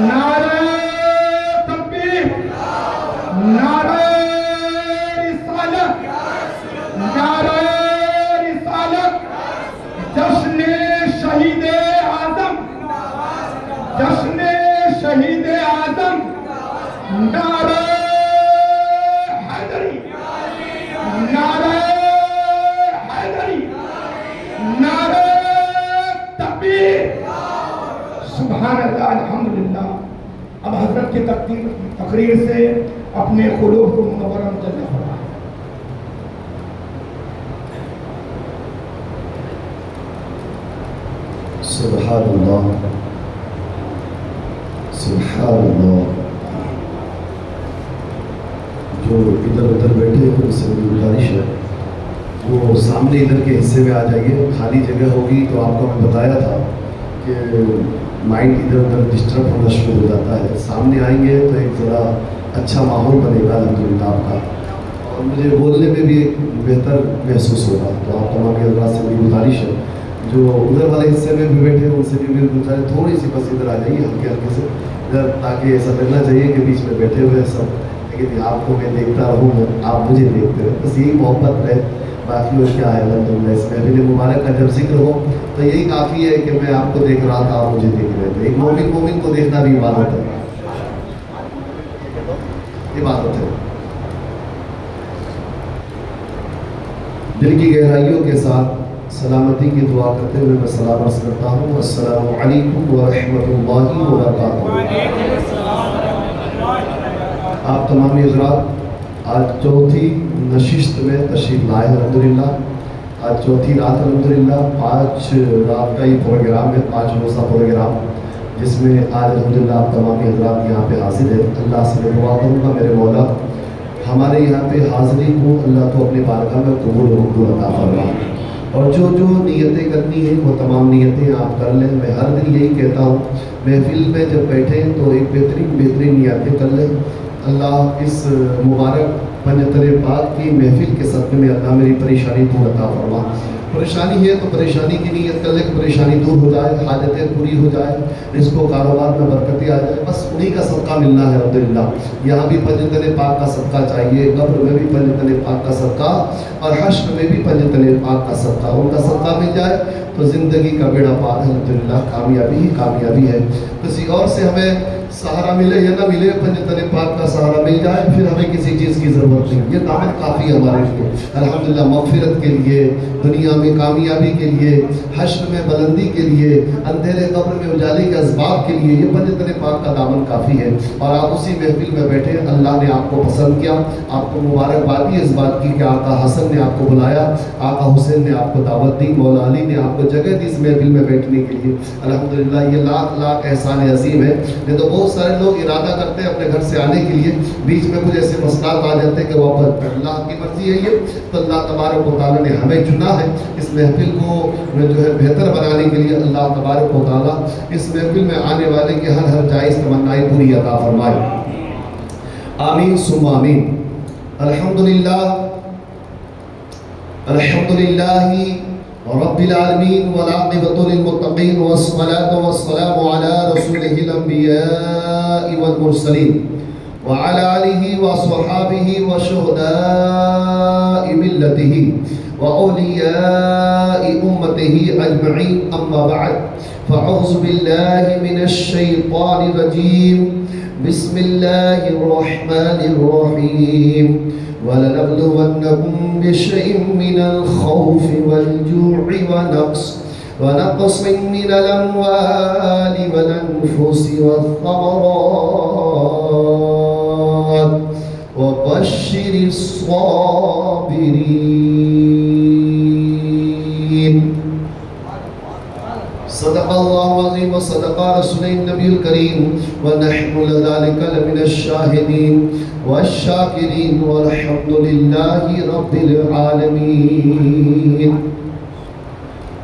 نعرہ تکبیر، نعرہ رسالت، نعرہ رسالت، جشن شہید اعظم، جشن شہید اعظم، نعرہ حیدری، نعرہ حیدری، نعرہ تکبیر، سبحان اللہ، الحمدللہ۔ اب حضرت کی تقریر سے اپنے قلوب کو منور مجلہ فرمائیں۔ سبحان اللہ، سبحان اللہ۔ جو ادھر ادھر بیٹھے ہیں ان سے میری گزارش ہے وہ سامنے ادھر کے حصے میں آ جائیے، خالی جگہ ہوگی تو آپ کو میں بتایا تھا کہ مائنڈ ادھر ادھر ڈسٹرب ہونا شروع ہو جاتا ہے۔ سامنے آئیں گے تو ایک ذرا اچھا ماحول بنے گا الحمدللہ آپ کا، اور مجھے بولنے میں بھی ایک بہتر محسوس ہوگا۔ تو آپ تمام حضرات سے میری گزارش ہے جو ادھر والے حصے میں بھی بیٹھے ہیں ان سے بھی میری گزارش ہے تھوڑی سی بس ادھر آ جائیے ہلکے ہلکے سے ادھر، تاکہ ایسا لگنا چاہیے کہ بیچ میں بیٹھے ہوئے سب، لیکن آپ کو میں دیکھتا رہوں، آپ مجھے دیکھتے رہے، بس یہی محبت ہے۔ باقی اور کیا ہے الحمدللہ، اس محفل مبارک کا جب ذکر ہو تو یہی کافی ہے کہ میں آپ کو دیکھ رہا تھا، آپ مجھے دیکھ رہے تھے۔ ایک مومن کو دیکھنا بھی عبادت ہے، عبادت ہے۔ دل کی گہرائیوں کے ساتھ سلامتی کی دعا کرتے ہوئے میں سلام عرض کرتا ہوں، السلام علیکم ورحمۃ اللہ وبرکاتہ۔ آپ تمام حضرات آج چوتھی نشست میں تشریف لائے الحمدللہ، آج چوتھی رات الحمدللہ، 5 رات کا یہ پروگرام ہے، 5 روزہ پروگرام، جس میں آج الحمدللہ آپ تمام حضرات یہاں پہ حاضر ہیں۔ اللہ سے میں دعا کروں گا میرے مولا ہمارے یہاں پہ حاضری کو اللہ تو اپنی بارگاہ میں قبول و مقبول عطا فرما، اور جو نیتیں کرنی ہیں وہ تمام نیتیں آپ کر لیں۔ میں ہر دن یہی کہتا ہوں محفل میں جب بیٹھیں تو ایک بہترین نیتیں کر لیں۔ اللہ اس مبارک پنجتن پاک کی محفل کے صدقے میں اللہ میری پریشانی دور عطا فرما۔ پریشانی ہے تو پریشانی کی نیت کر لیں کہ پریشانی دور ہو جائے، حاجتیں پوری ہو جائے، رزق و کاروبار میں برکتیں آ جائے، بس انہی کا صدقہ ملنا ہے الحمدللہ۔ یہاں بھی پنجتن پاک کا صدقہ چاہیے، قبر میں بھی پنجتن پاک کا صدقہ، اور حشر میں بھی پنجتن پاک کا صدقہ، ان کا صدقہ مل جائے تو زندگی کا بیڑا پار ہے الحمدللہ، کامیابی ہی کامیابی ہے۔ کسی اور سے ہمیں سہارا ملے یا نہ ملے، پنجتن پاک کا سہارا مل جائے پھر ہمیں کسی چیز کی ضرورت نہیں۔ یہ دعوت کافی ہے ہمارے لیے الحمدللہ، مغفرت کے لیے، دنیا میں کامیابی کے لیے، حشر میں بلندی کے لیے، اندھیرے قبر میں اجالے کے اسباب کے لیے، یہ پنجتن پاک کا دامن کافی ہے۔ اور آپ اسی محفل میں بیٹھے، اللہ نے آپ کو پسند کیا، آپ کو مبارکباد دی اس بات کی کہ آقا حسن نے آپ کو بلایا، آقا حسین نے آپ کو دعوت دی، مولا علی نے آپ کو جگہ دی اس محفل میں بیٹھنے کے لیے الحمدللہ۔ یہ لاکھ لاکھ احسان عظیم ہے۔ نہیں تو بہت سارے لوگ ارادہ کرتے ہیں اپنے گھر سے آنے کے لیے، بیچ میں کچھ ایسے مسئلات آ جاتے ہیں کہ واپس، اللہ کی مرضی ہے یہ، تو اللہ تبارک و تعالیٰ نے ہمیں چنا ہے اس محفل کو جو ہے بہتر بنانے کے لیے۔ اللہ تبارک و تعالیٰ اس محفل میں آنے والے کی ہر جائز تمنائیں پوری عطا فرمائے، آمین ثم آمین۔ الحمدللہ، الحمدللہ رب العالمین والعاقبۃ للمتقین والصلاة والسلام علی رسولہ الانبیاء والمرسلین وعلى آلہ وصحابہ وشہداء ملتہ وأولیاء أمته أجمعين، أما بعد فأعوذ بالله من الشيطان الرجيم، بسم الله الرحمن الرحيم، ولنبلونكم بشيء من الخوف والجوع ونقص من الأموال والأنفس والثمرات وبشر الصابرين۔ صدق اللہ العظیم وصدق رسول النبی الکریم، ونحن لذلك لمن الشاہدین والشاکرین والحمد للہ رب العالمین۔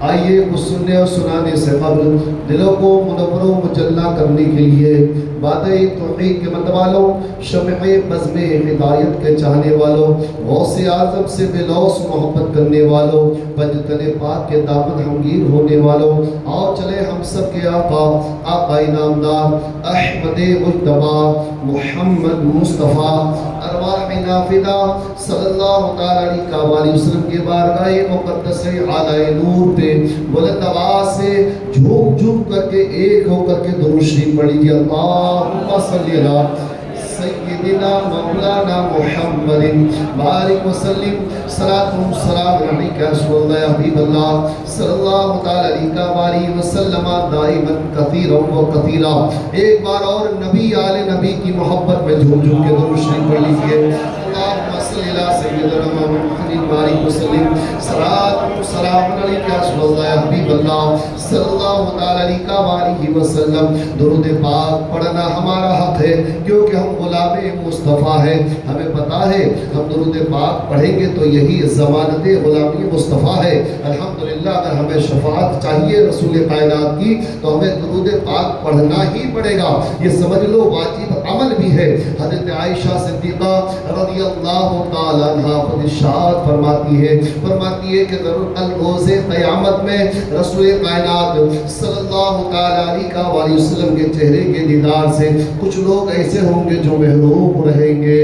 آئیے کچھ سننے اور سنانے سے قبل دلوں کو منور و مجلہ کرنے کے لیے وعدہ توحید کے مت والوں، شمع بزم ہدایت کے چاہنے والوں، غوث اعظم سے بے لوث محبت کرنے والوں، پنجتن پاک کے دامن ہمگیر ہونے والوں، آؤ چلے ہم سب کے آقا، آقا انعامدار احمد مجتبی محمد مصطفیٰ ارواح نافدہ صلی اللہ تعالیٰ علیہ وسلم کے بارگاہ مقدس اعلی نور پہ بلند آواز سے جھوم جھوم کر کے ایک ہو کر کے درود شریف پڑھ لیجیے۔ اللہم صلی علی سیدنا مولانا محمد بارک وسلم صلاۃ و سلام علیک یا رسول اللہ یا حبیب اللہ صلی اللہ تعالی علیہ وسلم دائما کثیرا و کثیرا۔ ایک بار اور نبی آل نبی کی محبت میں جھوم جھوم کے درود شریف پڑھ لیجیے۔ اللہم صلی علی سیدنا محمد بارک وسلم صلاۃ و سلام علیک یا رسول اللہ یا حبیب اللہ صلی اللہ تعالی علیہ وسلم۔ درود پاک پڑھنا ہمارا حق ہے کیونکہ ہم غلام مصطفیٰ ہے، ہمیں پتا ہے ہم درود پاک پڑھیں گے تو یہی ضمانت غلامی مصطفیٰ ہے۔ الحمدللہ اگر ہمیں شفاعت چاہیے رسول کائنات کی تو ہمیں درود پاک پڑھنا ہی پڑے گا، یہ سمجھ لو واجب عمل بھی ہے۔ حضرت عائشہ صدیقہ رضی اللہ تعالی عنہا خود ارشاد فرماتی ہے کہ ضرور روز قیامت میں رسول کائنات صلی اللہ تعالی علیہ وسلم کے چہرے کے دیدار سے کچھ لوگ ایسے ہوں گے جو محروم رہیں گے،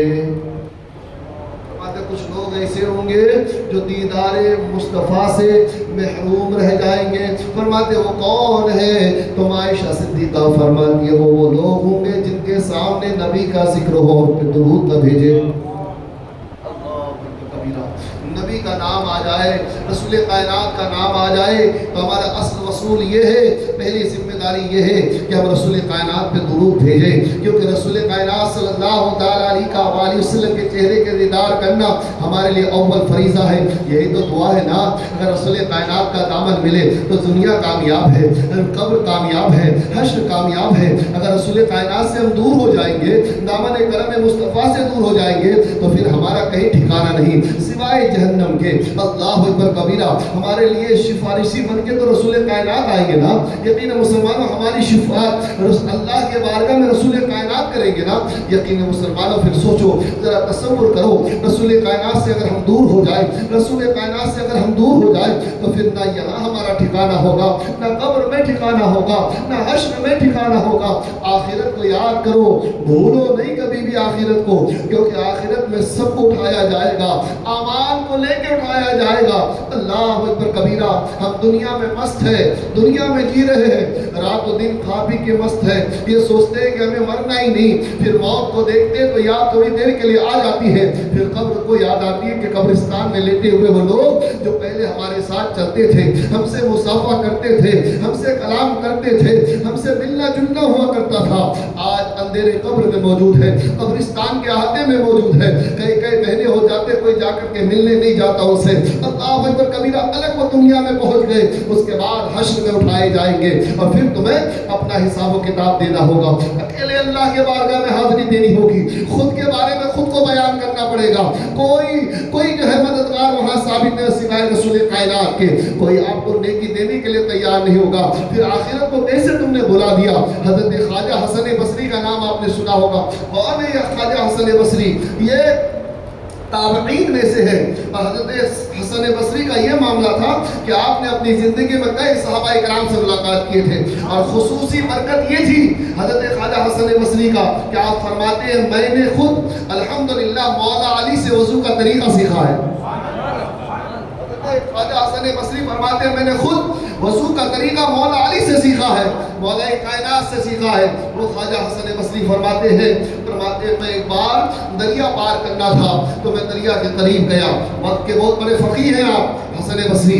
کچھ لوگ ایسے ہوں گے جو دیدار مصطفیٰ سے محروم رہ جائیں گے۔ فرماتے وہ کون ہے؟ تو عائشہ صدیقہ فرماتی ہے وہ لوگ ہوں گے جن کے سامنے نبی کا ذکر ہو اور پہ درود نہ بھیجے، نبی کا نام آ جائے، رسول کائنات کا نام آ جائے تو ہمارا اصل وصول یہ ہے، پہلی ذمہ داری یہ ہے کہ ہم رسول کائنات پہ درود بھیجیں، کیونکہ رسول کائنات صلی اللہ تعالیٰ علیہ وسلم کے چہرے کے دیدار کرنا ہمارے لیے اول فریضہ ہے۔ یہی تو دعا ہے نا، اگر رسول کائنات کا دامن ملے تو دنیا کامیاب ہے، قبر کامیاب ہے، حشر کامیاب ہے۔ اگر رسول کائنات سے ہم دور ہو جائیں گے، دامن کرم مصطفیٰ سے دور ہو جائیں گے تو پھر ہمارا کہیں ٹھکانہ نہیں سوائے جہنم کے۔ اللہ اکبر کبیرہ، ہمارے لیے سفارشی بن کے تو رسول کائنات آئیں گے نا، یقین مسلمانوں ہماری شفاعت اللہ کے بارگاہ میں رسول کائنات کریں گے نا، یقین مسلمانوں پھر سوچو ذرا تصور کرو، رسول کائنات سے اگر ہم دور ہو جائیں، رسول کائنات سے اگر ہم دور ہو جائیں تو پھر نہ یہاں ہمارا ٹھکانہ ہوگا، نہ قبر میں ٹھکانہ ہوگا، نہ حشر میں ٹھکانہ ہوگا۔ آخرت کو یاد کرو، بھولو نہیں کبھی بھی آخرت کو، کیونکہ آخرت میں سب کو اٹھایا جائے گا، اعمال کو لے کے اٹھایا جائے گا۔ اللہ اکبر کبیرہ، ہم دنیا میں مست ہے، دنیا میں جی رہے ہیں، رات و دن کھا پی کے مست ہے، یہ سوچتے ہیں کہ ہمیں مرنا ہی نہیں، پھر موت کو دیکھتے تو یاد تھوڑی دیر کے لیے آ جاتی ہے، پھر قبر کو یاد آتی ہے کہ قبرستان میں لیٹے ہوئے وہ لوگ جو پہلے ہمارے ساتھ چلتے تھے، ہم سے مصافحہ کرتے تھے، ہم سے کلام کرتے تھے، ہم سے ملنا جلنا ہوا کرتا تھا، آج اندھیرے قبر میں موجود ہے، قبرستان کے احاطے میں موجود ہے، کئی کئی مہینے ہو جاتے کوئی جا کر کے ملنے نہیں جاتا ان سے۔ اللہ اکبر کبیرہ، الگ وہ دنیا میں پہنچ گئے، اس کے بعد حشر میں اٹھائے جائیں گے اور پھر تمہیں اپنا حساب و کتاب دینا ہوگا، اکیلے اللہ کے بارگاہ میں حاضری دینی ہوگی، خود کے بارے میں خود کو بیان کرنا پڑے گا، کوئی جو ہے مددگار وہاں ثابت نہیں سوائے رسول کائنات کے، کوئی آپ کو نیکی دینے کے لیے تیار نہیں ہوگا، پھر آخرت کو کیسے تم نے بلا دیا؟ حضرت خواجہ حسن بصری کا نام آپ نے سنا ہوگا، کون ہے یہ خواجہ حسن بصری؟ یہ تابعین میں سے ہے۔ حضرت حسن بصری کا یہ معاملہ تھا کہ آپ نے اپنی زندگی میں کئی صحابہ اکرام سے ملاقات کیے تھے اور خصوصی برکت یہ تھی حضرت خواجہ حسن بصری کا کہ آپ فرماتے ہیں میں نے خود الحمدللہ مولا علی سے وضو کا طریقہ سیکھا ہے۔ خواجہ حسن بصری فرماتے ہیں میں نے خود وضو کا طریقہ مولا علی سے سیکھا ہے، مولا کائنات سے سیکھا ہے۔ وہ خواجہ حسن بصری فرماتے ہیں میں ایک بار دریا پار کرنا تھا تو میں دریا کے قریب گیا، وقت کے بہت بڑے فقیہ ہیں آپ حسن بصری،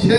6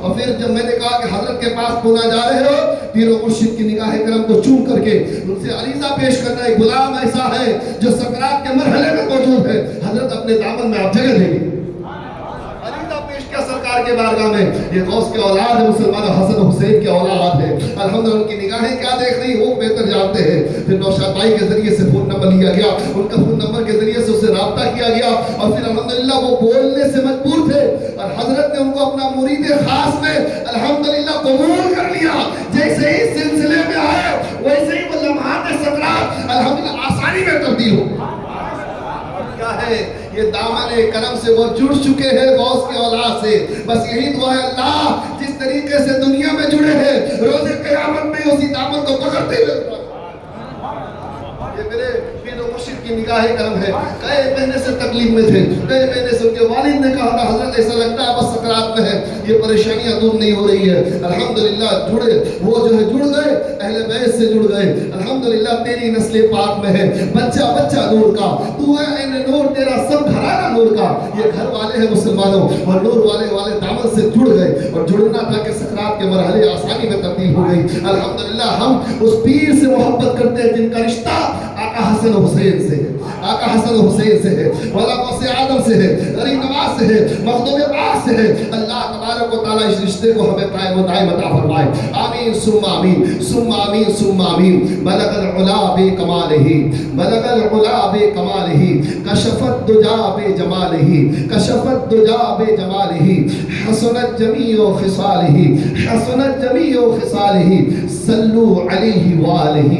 اور پھر جب میں نے کہا کہ حضرت کے پاس پونا جا رہے ہو, پیر و مرشد کی نگاہ کرم کو چوم کر کے ان سے عریضہ پیش کرنا ہے, غلام ایسا ہے جو سکرات کے مرحلے میں موجود ہے, حضرت اپنے دامن میں آپ جگہ دیں گے. سرکار کے بارگاہ میں, یہ غوث کے اولاد ہے, مسلمان حسن حسین کے اولاد ہے. الحمدللہ ان کی نگاہیں کیا دیکھ رہی وہ بہتر جانتے ہیں. پھر نوشاد بھائی کے ذریعے سے فون نمبر لیا گیا, ان کا فون نمبر کے ذریعے سے اسے رابطہ کیا گیا, اور پھر الحمدللہ وہ بولنے سے مجبور تھے, اور حضرت نے ان کو اپنا مرید خاص میں الحمدللہ قبول کر لیا. جیسے ہی سلسلے میں آئے ویسے ہی وہ لمحات سکرات الحمدللہ آسانی میں تبدیل ہو. کیا ہے یہ دامن کرم سے وہ جڑ چکے ہیں غوث کے اولاد سے. بس یہی دعا ہے, اللہ جس طریقے سے دنیا میں جڑے ہیں روز قیامت میں اسی دامن کو پکڑتے ہوئے. یہ میرے پیر و مرشد کی نگاہ کرم ہے. کئی مہینے سے تکلیف میں تھے, کئی مہینے سے ان کے والد نے کہا تھا حضرت ایسا لگتا ہے بس سکرات میں ہے, یہ پریشانیاں دور نہیں ہو رہی ہے. الحمدللہ جڑے, وہ جو ہے جڑ گئے, اہل بیت سے جڑ گئے. الحمدللہ تیری نسل پاک میں ہے بچہ بچہ نور کا, تو ہے اے نور, تیرا سب گھرانہ نور کا. یہ گھر والے ہیں مسلمانوں, اور نور والے دامن سے جڑ گئے, اور جڑنا تھا کہ سکرات کے مرحلے آسانی میں تبدیل ہو گئی. الحمدللہ ہم اس پیر سے محبت کرتے ہیں جن کا رشتہ آقا حسن حسین سے ہے, آقا حسن حسین سے ہے, مولا غوث اعظم سے ہے, غریب نواز سے ہے, مخدوم پاک سے ہے. اللہ تبارک و تعالی اس رشتے کو ہمیں قائم و دائم عطا فرمائے. آمین ثم آمین ثم آمین ثم آمین. بلغ العلا بکمالہ, بلغ العلا بکمالہ, کشف الدجا بجمالہ, کشف الدجا بجمالہ, حسنت جمیع خصالہ, حسنت جمیع خصالہ. صلو علیہ وآلہ,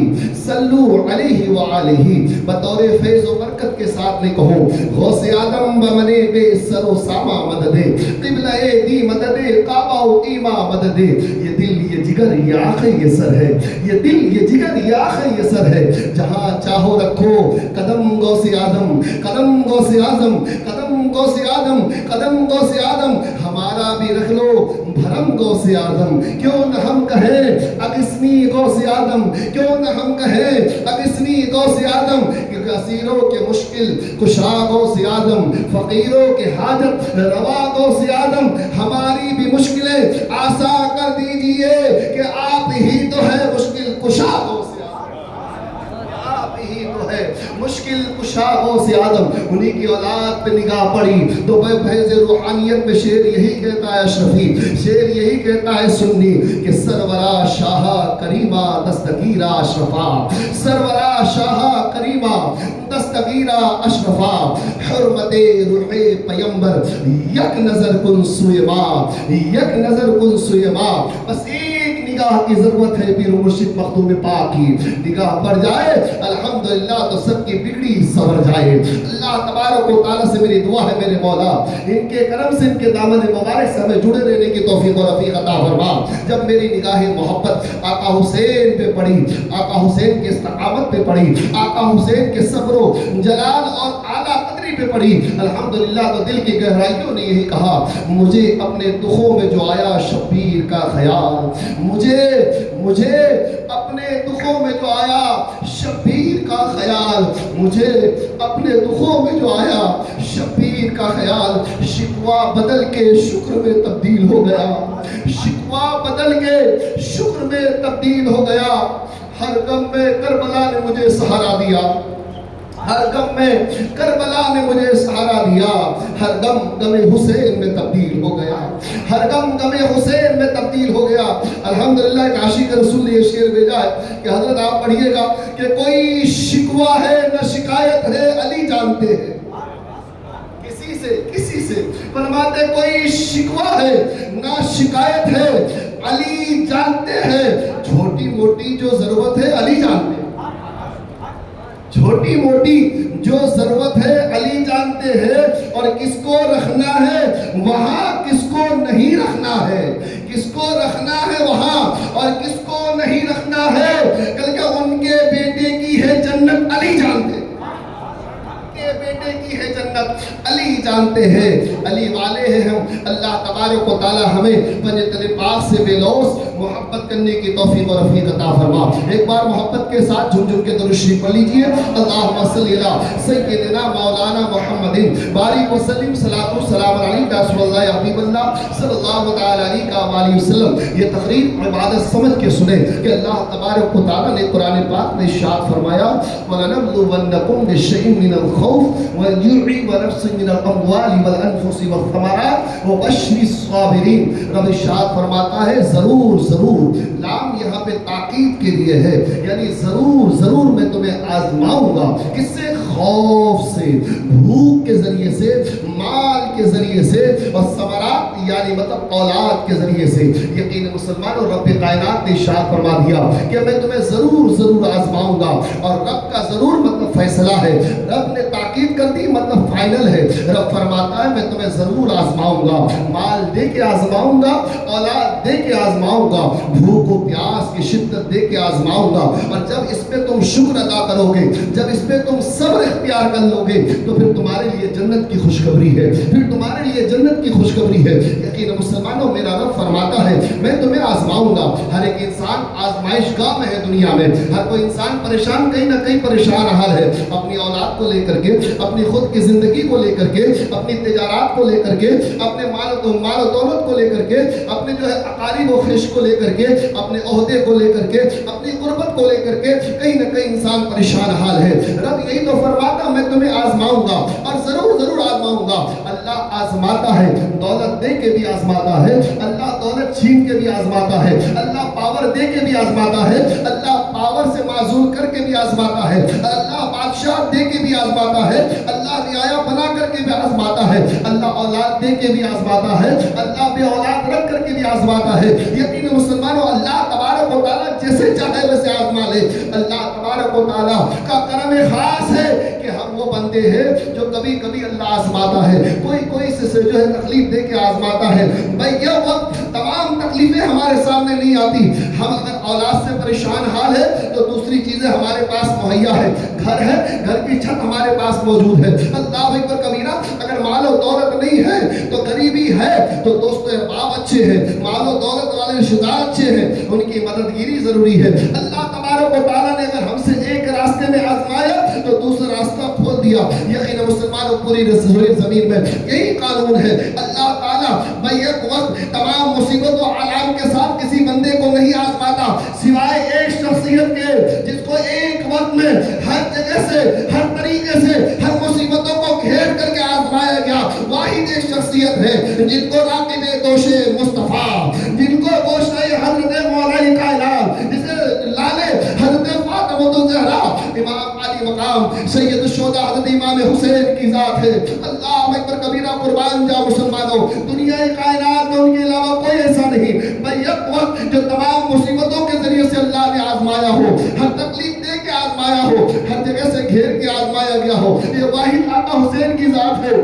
صلو علیہ وآلہ. بطور فیض و برکت کے ساتھ میں کہوں, غوث آدم بمنے بے سر و ساما مددے, قبلہ دی مددے, کعبہ و ایمہ مددے. یہ دل یہ جگر یہ آنکھیں یہ سر ہے, یہ دل یہ جگر یہ آنکھیں یہ سر ہے. جہاں چاہو رکھو قدم غوث آدم, قدم غوث آدم, قدم غوث آدم, قدم غوث آدم. ہمارا بھی رکھ لو بھرم غوث آدم. کیوں نہ ہم کہیں اگسنی غوث آدم, کیوں نہ ہم کہیں اگسنی غوث آدم. کیونکہ اسیروں کے مشکل کشا غوث آدم, فقیروں کے حاجت روا غوث آدم. ہماری بھی مشکلیں آسان کر دیجئے کہ آپ ہی تو ہے مشکل کشا غوث آدم, آپ ہی تو ہے مشکل کشا غوث آدم. انہی کی اولاد پہ نگاہ پڑی تو بے فیض روحانیت میں شعر یہی کہتا ہے اشرفی, شعر یہی کہتا ہے سنی کہ سرورا شاہ کریمہ دستگیرہ اشرفا, سرورا شاہ کریمہ دستگیرہ اشرفا. حرمت روح پیمبر یک نظر کن سوئے ماں, یک نظر کن سوئے ماں. بس ایک نگاہ کی ضرورت ہے پیر و مرشد مخدوم پاک کی. نگاہ پڑ جائے الحمدللہ تو سب کی بگڑی سنور جائے. اللہ تبارک و تعالیٰ سے میری دعا ہے میرے مولا, ان کے کرم سے, ان کے دامن مبارک سے ہمیں جڑے رہنے کی توفیق و رفیق عطا فرما. جب میری نگاہ محبت آقا حسین پہ پڑی, آقا حسین کے استقامت پہ پڑی, آقا حسین کے صبر و جلال اور اعلیٰ قدری پہ پڑی, الحمدللہ تو دل کی گہرائیوں نے یہی کہا, مجھے اپنے دکھوں میں جو آیا شبیر کا خیال, مجھے اپنے دکھوں میں جو آیا شبیر کا خیال, مجھے اپنے دکھوں میں جو آیا شبیر کا خیال. شکوہ بدل کے شکر میں تبدیل ہو گیا, شکوہ بدل کے شکر میں تبدیل ہو گیا. ہر غم میں کربلا نے مجھے سہارا دیا, ہر غم میں کربلا نے مجھے سہارا دیا. ہر غم غم حسین میں تبدیل ہو گیا, ہر غم غم حسین میں تبدیل ہو گیا. الحمدللہ ایک عاشق رسول نے یہ شعر بھیجا ہے کہ حضرت آپ پڑھیے گا کہ کوئی شکوہ ہے نہ شکایت ہے علی جانتے ہیں. کسی سے فرماتے کوئی شکوہ ہے نہ شکایت ہے علی جانتے ہیں. چھوٹی موٹی جو ضرورت ہے علی جانتے ہیں, چھوٹی موٹی جو ضرورت ہے علی جانتے ہیں. اور کس کو رکھنا ہے وہاں کس کو نہیں رکھنا ہے, کس کو رکھنا ہے وہاں اور کس کو نہیں رکھنا ہے. کل کہ ان کے بیٹے کی ہے جنت علی جانتے ہیں, کے بیٹے کی ہے جنت، علی جانتے ہیں، علی والے ہیں ہم۔ اللہ تبارک و تعالی ہمیں پنجتن پاک سے بے لوث محبت کرنے کی توفیق و رفیق عطا فرما۔ ایک بار محبت کے ساتھ جھم جھم کے درود شریف پڑھ لیجئے۔ اللہم صلی علی سیدنا مولانا محمد بارک وسلم صلاۃ والسلام علیک یا رسول اللہ یا حبیب اللہ صلی اللہ تعالی علیہ وآلہ وسلم۔ یہ تقریر عبادت سمجھ کے سنیں کہ اللہ تبارک و تعالی نے قرآن پاک میں ارشاد فرمایا وَلَنَبْلُوَنَّكُمْ بِشَيْءٍ مِّنَ الْخَوْفِ وَالْجُوعِ وَنَقْصٍ مِّنَ الْأَمْوَالِ وَالْأَنفُسِ وَالثَّمَرَاتِ وَبَشِّرِ الصَّابِرِينَ۔ رب ارشاد فرماتا ہے ضرور ضرور، لام یہاں پہ تاکید کے لیے ہے، یعنی ضرور ضرور میں تمہیں آزماؤں گا۔ کس سے؟ خوف سے، بھوک کے ذریعے سے، مال کے ذریعے سے، اور ثمرات یعنی مطلب اولاد کے ذریعے سے۔ یقین مسلمانوں رب کائنات نے ارشاد فرما دیا کہ میں تمہیں ضرور ضرور آزماؤں گا، اور رب کا ضرور مطلب فیصلہ ہے، رب نے تاکید کر دی مطلب فائنل ہے۔ رب فرماتا ہے میں تمہیں ضرور آزماؤں گا، مال دے کے آزماؤں گا، اولاد دے کے آزماؤں گا، بھوک و پیاس کی شدت دے کے آزماؤں گا، اور جب اس پہ تم شکر ادا کرو گے، جب اس پہ تم صبر اختیار کر لو گے، تو پھر تمہارے لیے جنت کی خوشخبری ہے، پھر تمہارے لیے جنت کی خوشخبری ہے۔ یقین مسلمانوں میرا رب فرماتا ہے میں تمہیں آزماؤں گا۔ ہر ایک انسان آزمائش گاہ میں ہے دنیا میں، ہر کوئی انسان پریشان، کہیں نہ کہیں پریشان حال ہے، اپنی اولاد کو لے کر کے، اپنی خود کی زندگی کو لے کر کے، اپنی تجارات کو لے کر کے، اپنے مال و دولت کو لے کر کے، اپنے جو ہے اقارب و خش کو لے کر کے، اپنے عہدے کو لے کر کے، اپنی غربت کو لے کر کے، کہیں نہ کہیں انسان پریشان حال ہے۔ رب یہی تو فرماتا میں تمہیں آزماؤں گا، اور ضرور ضرور آزماؤں گا۔ اللہ آزماتا ہے، دولت دے کے بھی آزماتا ہے، اللہ دولت چھین کے بھی آزماتا ہے، اللہ پاور دے کے بھی آزماتا ہے، اللہ پاور سے معزول کر کے بھی آزماتا ہے، اللہ بادشاہ دے کے بھی آزماتا ہے، اللہ رعایا بنا کر کے بھی آزماتا ہے، اللہ اولاد دے کے بھی آزماتا ہے، اللہ بے اولاد رکھ کر کے بھی آزماتا ہے۔ یقین مسلمانوں اللہ تبارک و تعالیٰ جیسے چاہے ویسے آزما لے۔ اللہ تبارک و تعالیٰ کا کرم خاص ہے کہ ہم وہ بندے ہیں جو کبھی کبھی اللہ آزماتا ہے، کوئی سے جو ہے تکلیف دے کے آزماتا ہے۔ بھائی یہ وقت تمام تکلیفیں ہمارے سامنے نہیں آتی، ہم اگر اولاد سے پریشان حال ہے تو دوسری چیزیں ہمارے پاس مہیا ہے، گھر ہے، گھر کی چھت ہمارے پاس موجود ہے، اللہ اکبر کبیرہ۔ اگر مال و دولت نہیں ہے تو غریبی ہے، تو دوست احباب اچھے ہیں، مال و دولت والے رشتہ دار اچھے ہیں، ان کی مددگیری ضروری ہے۔ اللہ تبارک و تعالیٰ نے اگر ہم سے ایک راستے میں آزمایا تو دوسرا راستہ کھول دیا۔ یقین مسلمانوں پوری زمین میں یہی قانون ہے۔ اللہ تعالیٰ بھائی ایک وقت تمام مصیبت و آلام کے ساتھ کسی بندے کو نہیں آزماتا سوائے ایک شخصیت کے، جس کو ایک وقت میں ہر جگہ سے، ہر طریقے سے، ہر مصیبتوں کو گھیر کر کے آزمایا گیا۔ واحد ایک شخصیت ہے جن کو راقب دوش مصطفیٰ، جن کو گوشہ حضرت مولا کائنات، جسے لالے حضرت فاطمہ الزہرا، امام علی مقام سید الشہداء حضرت امام حسین کی ذات ہے۔ اللہ اکبر کبیرہ، قربان جا مسلمانوں، دنیا کائنات میں ان کے علاوہ کوئی ایسا نہیں۔ بھائی ایک وقت جو تمام مصیبتوں کے ذریعے سے اللہ نے آزمایا ہو، ہر تکلیف دے کے آزمایا ہو، ہر جگہ سے گھیر کے آزمایا گیا ہو، یہ واحد آقا حسین کی ذات ہے۔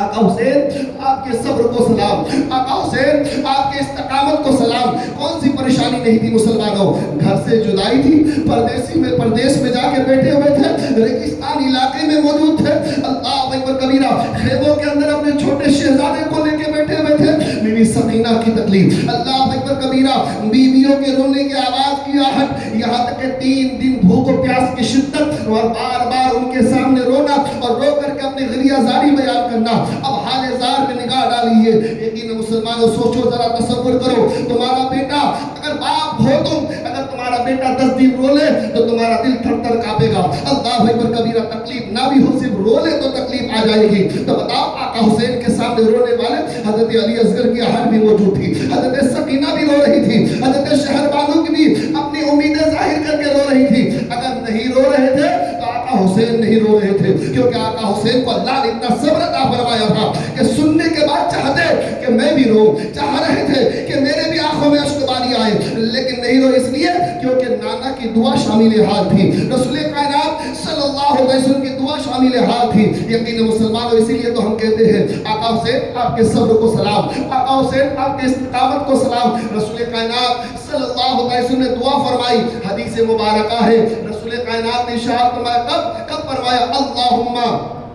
آقا حسین آپ کے صبر کو سلام، آقا حسین آپ کے استقامت کو سلام۔ کون سی پریشانی نہیں تھی مسلمانوں؟ گھر سے جدائی تھی، پردیس میں جا کے بیٹھے ہوئے تھے، ریگستان علاقے میں موجود تھے، اللہ اکبر کبیرہ، خیموں کے اندر اپنے چھوٹے شہزادے کو لے کے بیٹھے ہوئے تھے۔ بیوی سکینہ کی تکلیف، اللہ اکبر کبیرہ، بیویوں کے رونے کی آواز کی آہٹ، یہاں تک کہ 3 دن بھوک و پیاس کی شدت، اور بار بار ان کے سامنے رونا اور رو کر کے اپنی غریہ زاری بیان کرنا۔ اب حال زار میں نگاہ ڈالیے، یقین مسلمانوں سوچو ذرا، تصور کرو، تمہارا بیٹا، اگر باپ ہو تم، اگر تمہارا بیٹا 10 دن رو لے تو تمہارا دل تھر تھر کانپے گا۔ اللہ اکبر کبیرہ، تکلیف نہ بھی ہو، صرف رو لے تو تکلیف آ جائے گی۔ تو بتاؤ آقا حسین کے سامنے رونے والے حضرت علی اصغر کی آہٹ بھی موجود تھی، حضرت سکینہ بھی رو رہی تھی، حضرت شہر بانو کی بھی اپنی امیدیں ظاہر کر کے رو رہی تھی۔ اگر نہیں رو رہے تھے تو آقا حسین نہیں رو رہے تھے، کیونکہ آقا حسین کو اللہ نے اتنا صبر عطا فرمایا تھا کہ سننے کے بعد چاہتے کہ میں بھی رو، چاہ رہے تھے کہ میرے بھی آنکھوں میں اشک باری آئے، لیکن نہیں رو، اس لیے کیونکہ نانا کی دعا شامل حال تھی، رسول کائنات صلی اللہ علیہ وسلم کی دعا شامل حال تھی۔ یقین مسلمانوں اسی لیے تو ہم کہتے ہیں آقا حسین آپ کے صبر کو سلام، آقا حسین آپ کے استقامت کو سلام۔ رسول کائنات صلی اللہ علیہ وسلم نے دعا فرمائی، حدیث مبارکہ ہے، رسول کائنات نے ارشاد فرمایا، کب فرمایا؟ اللہم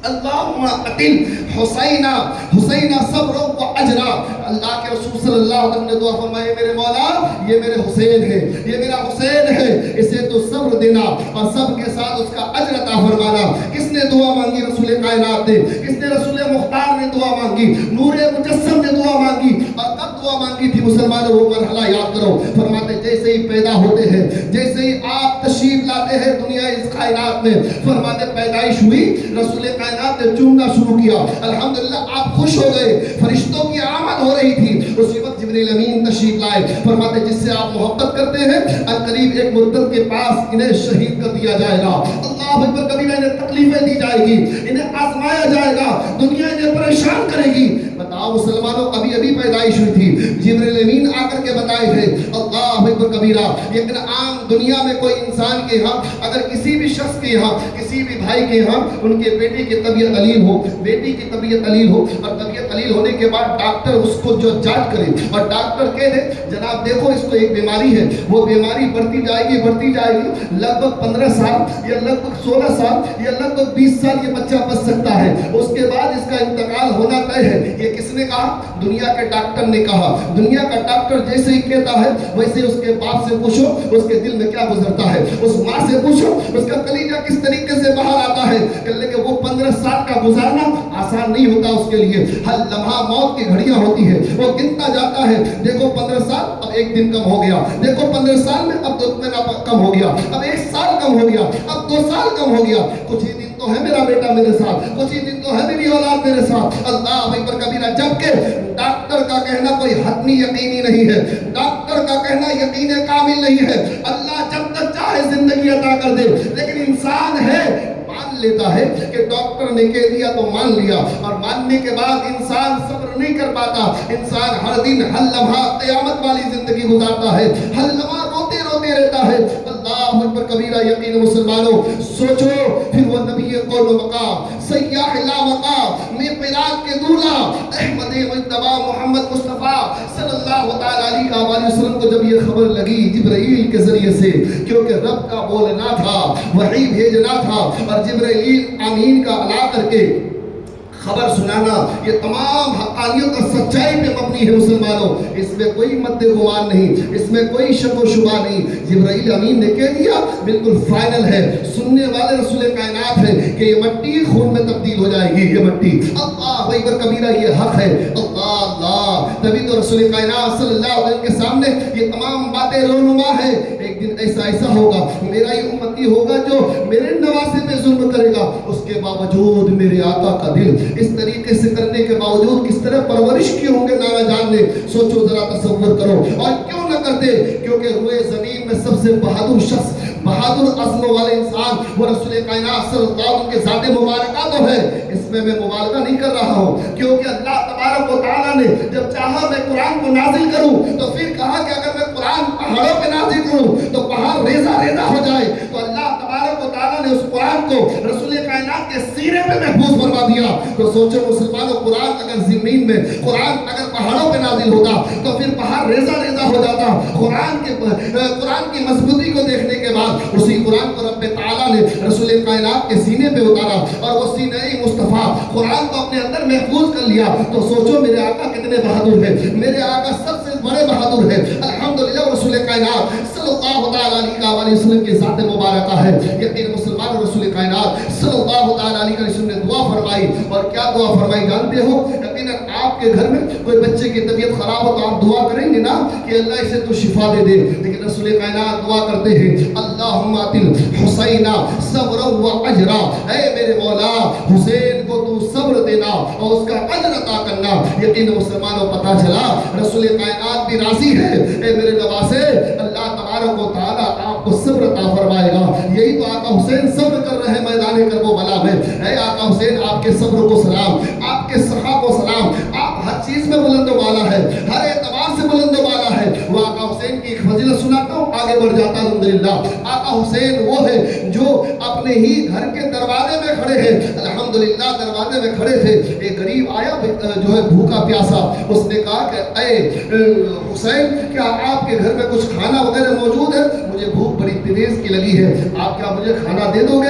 اللہم اقل حسینہ صبر و اجرا. اللہ کے رسول صلی اللہ علیہ وسلم نے دعا فرمائی میرے مولا یہ میرے حسین ہے، یہ میرا حسین ہے، اسے تو صبر دینا اور سب کے ساتھ اس کا اجر عطا فرمانا. کس نے دعا مانگی؟ رسول کائنات نے. کس نے؟ رسول مختار نے دعا مانگی، نور مجسم نے دعا مانگی. اور کب دعا مانگی تھی مسلمانوں؟ وہ مرحلہ یاد کرو. فرماتے جیسے ہی پیدا ہوتے ہیں، جیسے ہی آپ تشریف لاتے ہیں دنیا اس کائنات میں، فرماتے پیدائش ہوئی، رسول کائنات نے چومنا شروع کیا. الحمدللہ آپ خوش ہو گئے، فرشتوں کی آمد ہو رہی تھی. اسی وقت جبریل امین تشریف لائے. فرماتے جس سے آپ محبت کرتے ہیں قریب ایک مدت کے پاس انہیں شہید کر دیا جائے گا. اللہ اکبر. کبھی انہیں تکلیفیں دی جائے گی، انہیں آزمایا جائے گا، دنیا انہیں پریشان کرے گی. بتاؤ مسلمانوں، ابھی ابھی پیدائش ہوئی تھی، جبریل امین آ کر کے بتائے تھے. اللہ اکبر کبیرہ. لیکن عام دنیا میں کوئی انسان کے یہاں اگر کسی بھی شخص کے یہاں، کسی بھی بھائی کے یہاں ان کے بیٹے کی طبیعت علیل ہو، بیٹی کی طبیعت علیل ہو، اور طبیعت علیل ہونے کے بعد ڈاکٹر اس کو جو جانچ کرے اور ڈاکٹر کہہ دے جناب دیکھو اس کو ایک بیماری ہے، وہ بیماری بڑھتی جائے گی لگ بھگ 15 سال یا لگ بھگ 16 سال یا لگ بھگ 20 سال یہ بچہ بچ سکتا ہے، اس کے بعد اس کا انتقال ہونا طے ہے. یہ کس نے کہا؟ دنیا کے ڈاکٹر نے کہا. دنیا کا ڈاکٹر جیسے ہی کہتا ہے ویسے اس کے باپ سے پوچھو اس کے دل میں کیا گزرتا ہے، اس ماں سے پوچھو اس کا کلیجہ کس طریقے سے باہر آتا ہے. کہ وہ 15 سال کا گزارنا آسان نہیں ہوتا اس کے لیے. ہر لمحہ موت کی گھڑیاں ہوتی ہے، وہ گنتا جاتا ہے. دیکھو 15 سال اب 1 دن کم ہو گیا، دیکھو 15 سال میں اب 2 مہینہ کم ہو گیا، اب 1 سال کم ہو گیا، اب 2 سال کم ہو گیا. کچھ ہی دن تو ہے میرا بیٹا میرے ساتھ، کچھ ہی دن تو ہے میری اولاد میرے ساتھ. اللہ اکبر کبیرہ. جبکہ ڈاکٹر کا کہنا کوئی حتمی یقینی نہیں ہے، ڈاکٹر کا کہنا یقین کامل نہیں ہے. اللہ جب تک چاہے زندگی عطا کر دے، لیکن انسان ہے مان لیتا ہے کہ ڈاکٹر نے کہہ دیا تو مان لیا، اور ماننے کے بعد انسان صبر نہیں کر پاتا. انسان ہر دن ہر لمحہ قیامت والی زندگی گزارتا ہے، ہر لمحہ روتے روتے رہتا ہے. اللہ اکبر کبیرہ. یقین مسلمانوں سوچو پھر وہ نبی قول و مقام، سیاح لا مقام، میقات کے دولہ احمد مجتبی محمد مصطفیٰ صلی اللہ تعالی علیہ وآلہ وسلم کو جب یہ خبر لگی جبرائیل کے ذریعے سے، کیونکہ رب کا بولنا تھا، وحی بھیجنا تھا، اور جبرائیل امین کا لا کر کے خبر سنانا، یہ تمام حقانیت اور سچائی پہ مبنی ہے مسلمانوں. اس میں کوئی مد گمان نہیں، اس میں کوئی شک و شبہ نہیں. جبرائیل امین نے کہہ دیا بالکل فائنل ہے. سننے والے رسول کائنات ہے کہ یہ مٹی خون میں تبدیل ہو جائے گی، یہ مٹی. اللہ اکبر کبیرہ. یہ حق ہے. اللہ اللہ. تبھی تو رسول کائنات صلی اللہ علیہ وسلم کے سامنے یہ تمام باتیں رونما ہے. ایک دن ایسا ہوگا میرا یہ امتی ہوگا جو میرے نواسے پہ ظلم کرے گا، اس کے باوجود میرے آقا کا دل اس طریقے سے کرنے کے باوجود کس طرح پرورش کی ہوں گے نانا جان نے. سوچو ذرا، تصور کرو. اور کیوں نہ کرتے؟ کیونکہ روئے زمین میں سب سے بہادر شخص، بہادر عزم والے انسان وہ رسول کائنات صلی اللہ علیہ وسلم کے ذات مبارکہ تو ہے. اس میں مبالغہ نہیں کر رہا ہوں، کیونکہ اللہ تبارک و تعالیٰ نے جب چاہا میں قرآن کو نازل کروں تو پھر کہا کہ اگر میں قرآن پہاڑوں پہ نازل کروں تو پہاڑ ریزہ ریزہ ہو جائے. تو اللہ تبارک و تعالیٰ نے اس قرآن کو رسول کائنات کے سینے میں محفوظ فرما دیا. تو سوچو مسلمانوں، قرآن اگر زمین میں، قرآن اگر پہاڑوں پہ نازل ہوتا تو پھر پہاڑ ریزہ ریزہ ہو جاتا. قرآن کی مضبوطی کو دیکھنے کے بعد اسی قرآن کو رب تعالیٰ نے رسول کائنات کے سینے پہ اتارا اور وہ سینہ مصطفیٰ قرآن کو اپنے اندر محفوظ کر لیا. تو سوچو میرے آقا کتنے بہادر ہیں، میرے آقا سب سے بڑے بہادر ہیں. الحمدللہ رسول کائنات صلی اللہ تعالیٰ علیہ وسلم کی ذات مبارکہ ہے. یقین مسلمان رسول کائنات صلی اللہ تعالیٰ علیہ وسلم نے دعا فرمائی. اور کیا دعا فرمائی جانتے ہو؟ یقیناً آپ کے گھر میں کوئی بچے کی طبیعت خراب ہو تو آپ دعا کریں گے نا کہ اللہ اسے تو شفا دے دے. لیکن رسول کائنات دعا کرتے ہیں اللہم آتل حسین صبر و اجرا. اے میرے مولا حسین کو تو صبر دینا اور اس کا اجر عطا کرنا. یقین مسلمانوں پتہ چلا رسول کائنات بھی راضی ہے. اے میرے نواسے اللہ تبارک و تعالیٰ آپ کو صبر عطا فرمائے گا. یہی تو آقا حسین صبر کر رہے ہیں میدان کربلا میں. اے آقا حسین آپ کے صبر کو سلام، آپ کے سخا کو سلام. آپ ہر چیز میں بلند و بالا ہے، ہر اعتبار سے بلند و بالا ہے. وہ آقا حسین کی ایک فضیلت سناتا ہوں، آگے بڑھ جاتا ہوں. الحمدللہ آقا حسین وہ ہے جو اپنے ہی گھر کے دروازے میں کھڑے ہیں. الحمدللہ دروازے میں کھڑے تھے. ایک غریب آیا جو ہے بھوکا پیاسا. اس نے کہا کہ اے حسین کیا آپ کے گھر میں کچھ کھانا وغیرہ موجود ہے؟ مجھے بھوک بڑی تیز کی لگی ہے، آپ کیا مجھے کھانا دے دو گے؟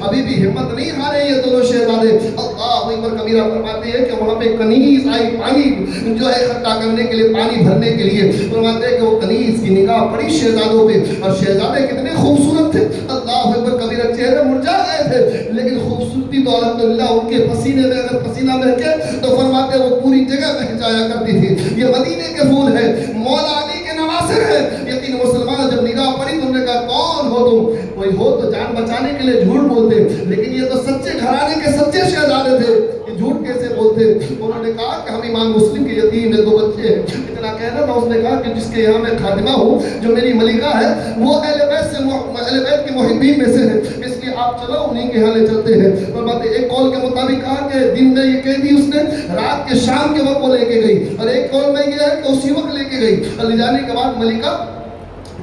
ابھی بھی ہمت نہیں ہارے یہ دونوں شہزادے. اللہ اکبر کبیرہ فرماتے ہیں کہ وہاں پہ کنیز آئی پانی جو ہے اکٹھا کرنے کے لیے, پانی بھرنے کے لیے. فرماتے ہیں کہ وہ کنیز کی نگاہ پڑی شہزادوں پہ, اور شہزادے کتنے خوبصورت تھے. اللہ اکبر کبیرہ, چہرے مرجھا گئے تھے لیکن خوبصورتی تو الحمدللہ ان کے پسینے میں اگر پسینہ مہکے تو فرماتے وہ پوری جگہ مہک جایا کرتی تھی. یہ مدینے کے پھول ہے, مولا علی کے نواسر ہے. یقین مسلمان جب نگاہ پڑی تو انہوں نے کہا کون ہو تم؟ کوئی ہو تو جان بچانے کے لیے جھوٹ بولتے, لیکن یہ تو سچے گھرانے کے سچے شہزادے تھے, یہ جھوٹ کیسے بولتے؟ انہوں نے کہا کہ ہم امام مسلم کے یتیم ہیں, 2 بچے ہیں. اتنا کہنا تھا, اس نے کہا کہ جس کے یہاں میں خادمہ ہوں, جو میری ملکہ ہے, وہ اہل بیت کے محبین میں سے ہے, اس لیے آپ چلو انہیں کے یہاں لے چلتے ہیں. فرماتے ایک قول کے مطابق کہا کہ دن میں یہ کہہ دی اس نے, رات کے شام کے وقت وہ لے کے گئی, اور ایک قول میں یہ ہے کہ اسی وقت لے کے گئی. اور لے جانے کے بعد ملکہ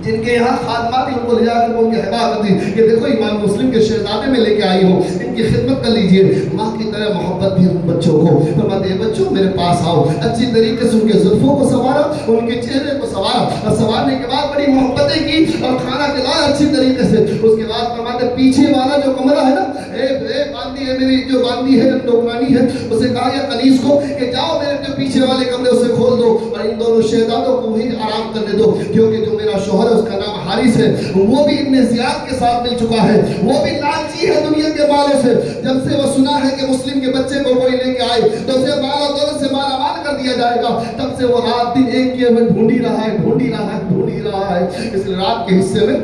جن کے یہاں خادمات ان کو لے جا کر ان کی حفاظت دی کہ دیکھو امام مسلم کے شہزادے میں لے کے آئی ہوں, ان کی خدمت کر لیجئے. ماں کی طرح محبت بھی ان بچوں کو. فرماتے ہیں بچوں میرے پاس آؤ. اچھی طریقے سے ان کے زلفوں کو سنوارا, ان کے چہرے کو سنوارا, اور سنوارنے کے بعد بڑی محبتیں کی اور کھانا کھلایا اچھی طریقے سے. اس کے بعد فرماتے پیچھے والا جو کمرہ ہے نا, باندھی ہے میری جو باندھی ہے نوکرانی ہے, اسے کہا یا کنیز کو کہ جاؤ میرے جو پیچھے والے کمرے اسے کھول دو اور ان دونوں شہزادوں کو وہیں آرام کرنے دو, کیونکہ جو میرا شوہر اس کا نام حارث ہے, وہ بھی ابن زیاد کے ساتھ مل چکا ہے, وہ بھی لالچی ہے دنیا کے مالوں سے. جب سے وہ سنا ہے کہ مسلم کے بچے کو کوئی لے کے آئے تو اسے مال و دولت سے مالا مال کر دیا جائے گا, تب سے وہ رات دن ایک کیے میں ڈھونڈی رہا ہے. اس لیے رات کے حصے میں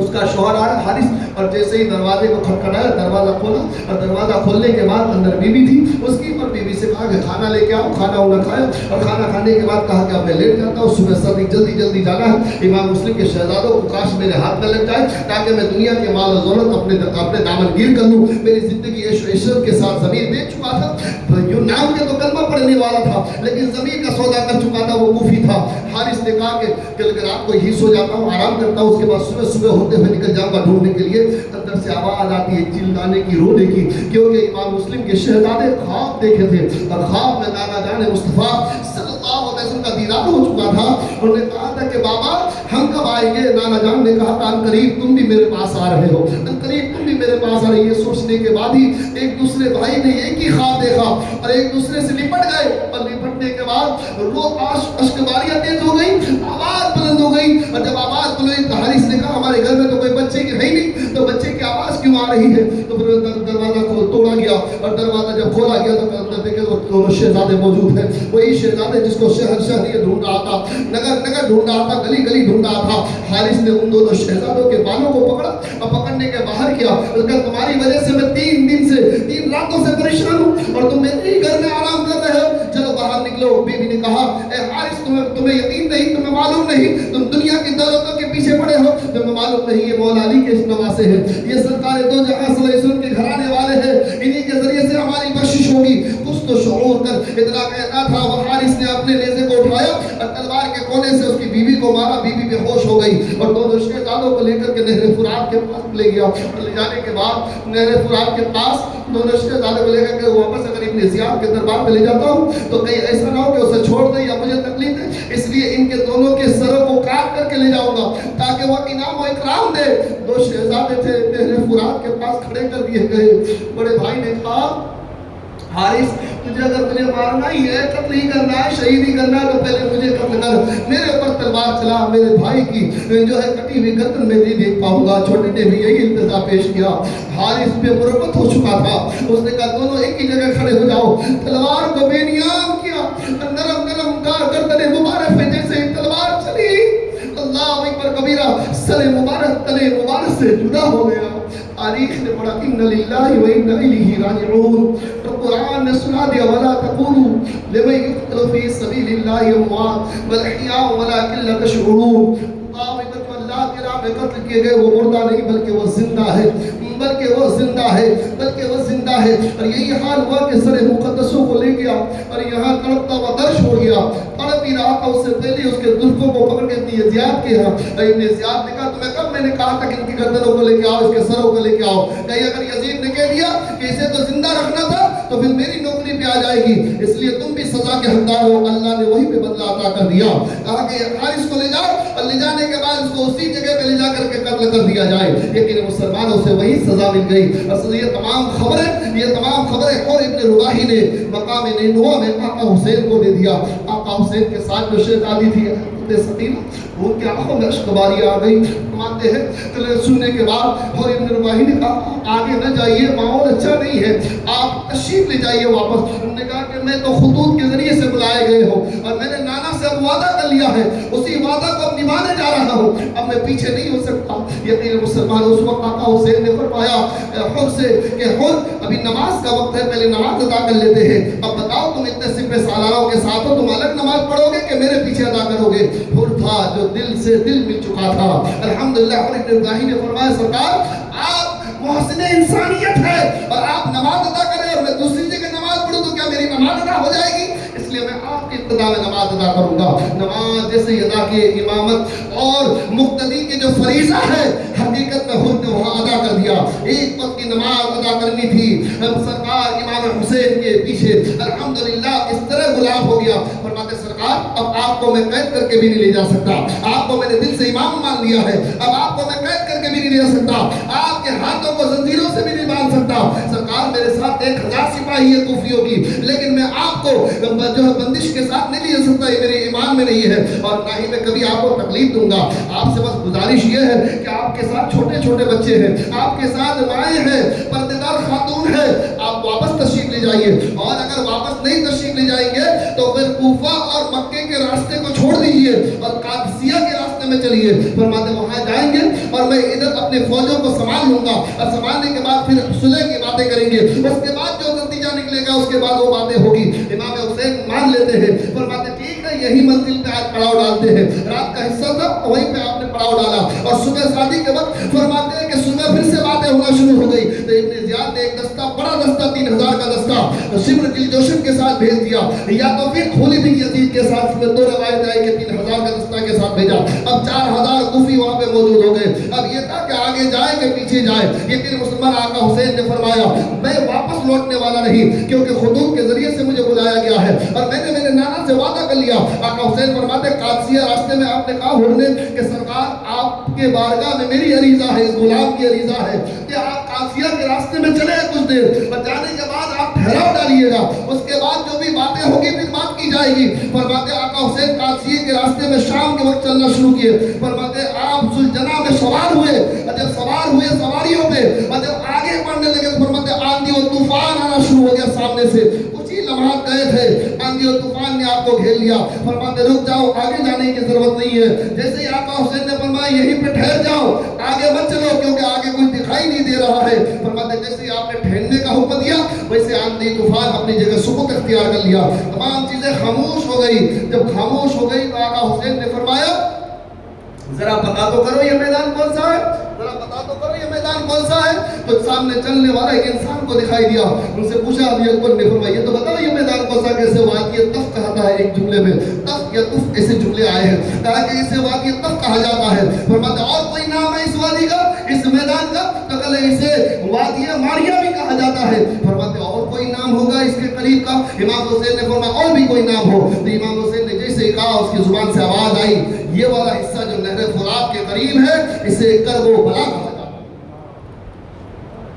اس کا شوہر آیا حارث, اور جیسے ہی دروازے کو کھٹکھٹایا, دروازہ کھولا, اور دروازہ کھولنے کے بعد اندر بیوی تھی. اس کی پر بیوی سے کہا کہ کھانا لے کے آؤ. کھانا انہوں نے کھایا, اور کھانا کھانے کے بعد کہا کہ اب میں لیٹ جاتا ہوں, صبح سردی جلدی جانا ہے. امام مسلم کے شہزادوں کو کاش میرے ہاتھ میں لگ جائے تاکہ میں دنیا کے مال و دولت اپنے دامن گیر کر لوں. میری زندگی عیش و عشرت کے ساتھ ضمیر بیچ چکا تھا. یوں نام کے تو کلمہ پڑھنے والا تھا لیکن ضمیر کا سودا کر چکا تھا, وہ کوفی تھا. حارث نے کہا کہ کل رات کو ہی سو جاتا ہوں, آرام کرتا ہوں, اس کے بعد صبح ہوتے ہوئے نکل جاؤں گا ڈھونڈنے کے لیے. اندر سے آواز آتی ہے چلانے کی, رونے کی, کیونکہ امام مسلم کے شہزادے خواب دیکھے تھے, اور خواب میں نانا جان مصطفیٰ صلی اللہ علیہ وسلم کا دیدار ہو چکا تھا. انہوں نے کہا تھا کہ بابا ہم کب آئیں گے؟ نانا جان نے کہا ان قریب تم بھی میرے پاس آ رہے ہو, ان قریب تم بھی میرے پاس آ رہے. یہ سوچنے کے بعد ہی ایک دوسرے بھائی نے ایک ہی خواب دیکھا اور ایک دوسرے سے لپٹ گئے, اور لپٹنے کے بعد اشکباریاں تیز ہو گئی, آواز بلند ہو گئی. اور جب آواز بلند تو حارث نے کہا ہمارے گھر میں تو کوئی بچے کی ہے ہی نہیں, تو بچے کی آواز کیوں آ رہی ہے؟ تو پھر دروازہ توڑا گیا, اور دروازہ جب کھولا گیا تو اندر دیکھے تو دونوں شہزادے موجود ہیں. وہی شہزادے جس کو شہر ڈھونڈ رہا تھا, نگر ڈھونڈ رہا تھا, گلی ڈھونڈ رہا تھا. حارث نے ان دونوں شہزادوں کے بالوں کو پکڑا اور پکڑنے کے باہر کیا. اس کا تمہاری وجہ سے میں 3 راتوں سے پریشان ہوں اور تم میرے ہی گھر میں آرام کر رہے ہو, چلو باہر نکلو. بیوی نے کہا اے حارث تمہیں یقین نہیں, تمہیں معلوم نہیں, تم دنیا کی دولتوں کے پیچھے پڑے ہو, تمہیں معلوم نہیں یہ مولا علی کے نواسے ہیں, یہ سرکار دو جہاں صلی اللہ علیہ وسلم کے گھرانے والے ہیں, انہی کے ذریعے سے ہماری بخشش ہوگی. کچھ تو شعور کر. اتنا کہنا تھا وہ حارث نے اپنے نیزے کو اٹھایا اور تلوار کے کونے سے اس کی بیوی کو مارا. بیوی بے ہوش ہو گئی اور دونوں شہزادوں کو لے کر کے نہر فرات کے پاس لے گیا. اور لے جانے کے بعد نہر فرات کے پاس دونوں شہزادوں کو لے کر کے واپس اگر ابن زیاد کے دربار میں لے جاتا ہوں تو کہیں ایسا نہ ہو کہ اسے چھوڑ دے یا مجھے تکلیف دے, اس لیے ان کے دونوں کے سروں کو کاٹ کر کے لے جاؤں گا تاکہ وہ انعام و اکرام دے. 2 شہزادے تھے, نہر فرات کے پاس کھڑے کر دیے گئے. بڑے بھائی نے کہا حارث تجھے اگر مجھے مارنا ہی ہے, قتل ہی کرنا ہے, شہید ہی کرنا ہے, تو پہلے مجھے قتل کر. میرے اوپر تلوار چلا, میرے بھائی کی جو ہے کٹی ہوئی گردن میں نہیں دیکھ پاؤں گا. چھوٹے نے بھی یہی التجا پیش کیا. حارث پہ مربت ہو چکا تھا. اس نے کہا دونوں ایک ہی جگہ کھڑے ہو جاؤ. تلوار کو بے نیام کیا, نرم گردن مبارک پہ جیسے ہی تلوار چلی, اللہ اکبر کبیرہ, سر مبارک تلے مبارک سے جدا ہو گیا. تاریخ نے پڑھا ان للہ و انا الیہ راجعون. تو قرآن نے سنا دیا ولا تقولوا لمن يقتل في سبيل الله اموات بل احیاء ولكن لا تشعرون. اللہ کے راہ میں قتل کیے گئے وہ مردہ نہیں بلکہ وہ زندہ ہے, بلکہ وہ زندہ ہے. اور یہی حال ہوا کہ سر مقدسوں کو لے گیا اور یہاں تڑپتا ہوا درش ہو گیا. تڑپ ہی رہا تھا, اس سے پہلے اس کے زلفوں کو پکڑ کے ابن زیاد کے یہاں. ابن زیاد نے کہا تمہیں کب میں نے کہا تھا کہ ان کی گردنوں کو لے کے آؤ, اس کے سروں کو لے کے آؤ. کہیں اگر یزید نے کہہ دیا کہ اسے تو زندہ رکھنا تھا تو پھر میری نوکری پہ پہ آ جائے گی، اس لیے تم بھی سزا کے حقدار ہو۔ اللہ نے وہی پہ بدلہ عطا کر دیا، کہا کہ حارث کو لے جاؤ، اور لے جانے کے بعد اس کو اسی جگہ پہ لے جا کر کے قتل کر دیا جائے، لیکن مسلمانوں سے وہی سزا مل گئی۔ اصل یہ تمام خبریں اور ابن رباحی نے مقام نینوا میں آقا حسین کو دے دیا۔ آقا حسین کے ساتھ جو شہزادی تھی سکینہ، ان کی آنکھوں میں اشک باری آ گئی۔ مانتے ہیں سننے کے بعد اور ابن رباحی نے کہا آگے نہ جائیے، ماحول اچھا نہیں ہے، آپ تشریف لے جائیے واپس۔ انہوں نے کہا کہ میں تو خطوط کے ذریعے سے بلائے گئے ہوں، اور میں نے نانا سے اب وعدہ کر لیا ہے، اسی وعدہ کو اب نبھانے جا رہا ہوں، اب میں پیچھے نہیں ہو سکتا۔ یقین مسلمان اس وقت آقا حسین نے فرمایا خود سے کہ خود ابھی نماز کا وقت ہے، پہلے نماز ادا کر لیتے ہیں، اب بتاؤ تم اتنے سپہ سالاروں کے ساتھ ہو، تم الگ نماز پڑھو گے کہ میرے پیچھے ادا کرو گے؟ حر تھا جو دل سے دل مل چکا تھا۔ الحمدللہ اور ابن ابراہیم نے فرمایا سرکار آپ محسن انسانیت ہے، اور آپ نماز ادا کریں اور میں دوسری جگہ نماز پڑھوں تو کیا میری نماز ادا ہو جائے گی؟ اس لیے میں آپ کی ابتدا میں نماز ادا کروں گا۔ نماز جیسے ادا کی امامت اور مقتدی کے جو فریضہ ہے حقیقت میں خود نے وہاں ادا کر دیا۔ ایک وقت کی نماز ادا کرنی تھی، سرکار امام حسین کے پیچھے الحمدللہ اس طرح غلام ہو گیا۔ فرماتے سرکار اب آپ کو میں قید کر کے بھی نہیں لے جا سکتا، آپ کو میں نے دل سے امام مان لیا ہے، اب آپ کو میں قید کر کے بھی نہیں لے جا سکتا، آپ کے ہاتھوں کو زنجیروں سے بھی نہیں باندھ سکتا۔ سرکار میرے ساتھ 1000 سپاہی ہے کوفیوں کی، لیکن میں آپ کو جو ہے بندش کے ساتھ نہیں لے سکتا، یہ میرے ایمان میں نہیں ہے، اور نہ ہی میں کبھی آپ کو تکلیف دوں گا۔ آپ سے بس گزارش یہ ہے کہ آپ کے ساتھ چھوٹے چھوٹے بچے ہیں، آپ کے ساتھ مائیں ہیں، پردےدار خاتون ہے، آپ واپس تشریف لے جائیے، اور اگر واپس نہیں تشریف لے جائیں گے تو پھر کوفہ اور مکے کے راستے کو چھوڑ دیجئے اور قادسیہ کے راستے میں چلیے۔ فرماتے وہاں جائیں گے اور میں ادھر اپنے فوجوں کو سنبھال لوں گا، اور سنبھالنے کے بعد پھر صلح کی باتیں کریں گے، اس کے بعد جو نتیجہ نکلے گا اس کے بعد وہ باتیں ہوگی۔ امام حسین مان لیتے ہیں، فرماتے ٹھیک ہے یہی منزل پہ آج پڑاؤ ڈالتے ہیں۔ رات کا حصہ تھا وہیں پہ آپ نے پڑاؤ ڈالا، اور صبح شادی کے وقت فرماتے ہیں کہ صبح پھر سے باتیں ہونا شروع ہو گئی، تو ابن زیاد نے ایک دستہ بڑا دستہ 3000 کا دستہ شمر دلجوشن کے ساتھ بھیج دیا، یا تو پھر خولد بن یزید کے ساتھ، میں 2 روایت آئے کہ 3000 کا دستہ کے ساتھ بھیجا۔ اب 4000 کوفی وہاں پہ موجود ہو گئے۔ اب یہ تھا کہ آگے جائے کہ پیچھے جائے۔ لیکن مسلمان آقا حسین نے فرمایا میں واپس لوٹنے والا نہیں، کیونکہ خطوط کے ذریعے سے مجھے بلایا گیا ہے، اور میں نے میرے نانا سے وعدہ کر لیا۔ آقا حسین فرماتے قادسیہ راستے میں آپ نے کہا ہونے کہ سرکار آپ کے بارگاہ میں میری عریضہ ہے، اس غلام کی عریضہ ہے کہ آپ قادسیہ کے راستے میں چلے کچھ دیر، اور جانے کے بعد آپ ٹھہراؤ ڈالیے گا، اس کے بعد جو بھی باتیں ہوگی پھر بات کی جائے گی۔ فرماتے آقا حسین قادسیہ کے راستے میں شام کے وقت چلنا شروع کیے۔ فرماتے آپ ذوالجناح میں سوار ہوئے، اور جب سوار ہوئے سواریوں پہ، اور جب آگے بڑھنے لگے تو فرماتے آندھی اور طوفان آنا شروع ہو گیا سامنے سے۔ کچھ ہی لمحات گئے تھے، آندھی اور طوفان نے آپ کو گھیر لیا۔ فرماتے رک جاؤ، آگے جانے کی ضرورت نہیں ہے۔ جیسے ہی آقا حسین نے فرمایا یہیں پہ ٹھہر جاؤ، آگے مت چلو کیونکہ آگے کوئی دکھائی نہیں دے رہا ہے۔ فرماتے جیسے ہی آپ نے ٹھہرنے کا حکم دیا ویسے آندھی طوفان اپنی جگہ سکوت اختیار کر لیا، تمام چیزیں خاموش ہو گئی۔ جب خاموش ہو گئی تو آقا حسین نے فرمایا ذرا پتا تو کرو یہ میدان کون سا ہے، ذرا پتا تو کرو یہ میدان کون سا ہے۔ تو سامنے چلنے والا ایک انسان کو دکھائی دیا، ان سے پوچھا علی اکبر نے فرمایا یہ تو بتاؤ یہ میدان کون سا کیسے؟ وادی طف کہا تھا ایک جملے میں، طف یا طف ایسے جملے آئے ہیں، کہا کہ اسے وادی طف کہا جاتا ہے۔ فرماتے اور کوئی نام ہے اس وادی کا، اس میدان کا؟ تو کہا اسے وادی ماریا بھی کہا جاتا ہے۔ فرماتے اور کوئی نام ہوگا اس کے قریب کا؟ امام حسین نے فرمایا اور بھی کوئی نام ہو؟ تو امام حسین نے جیسے ہی کہا اس کی زبان سے آواز آئی یہ والا حصہ جو نہر فرات کے قریب ہے اسے کرب و بلا کہا جاتا ہے،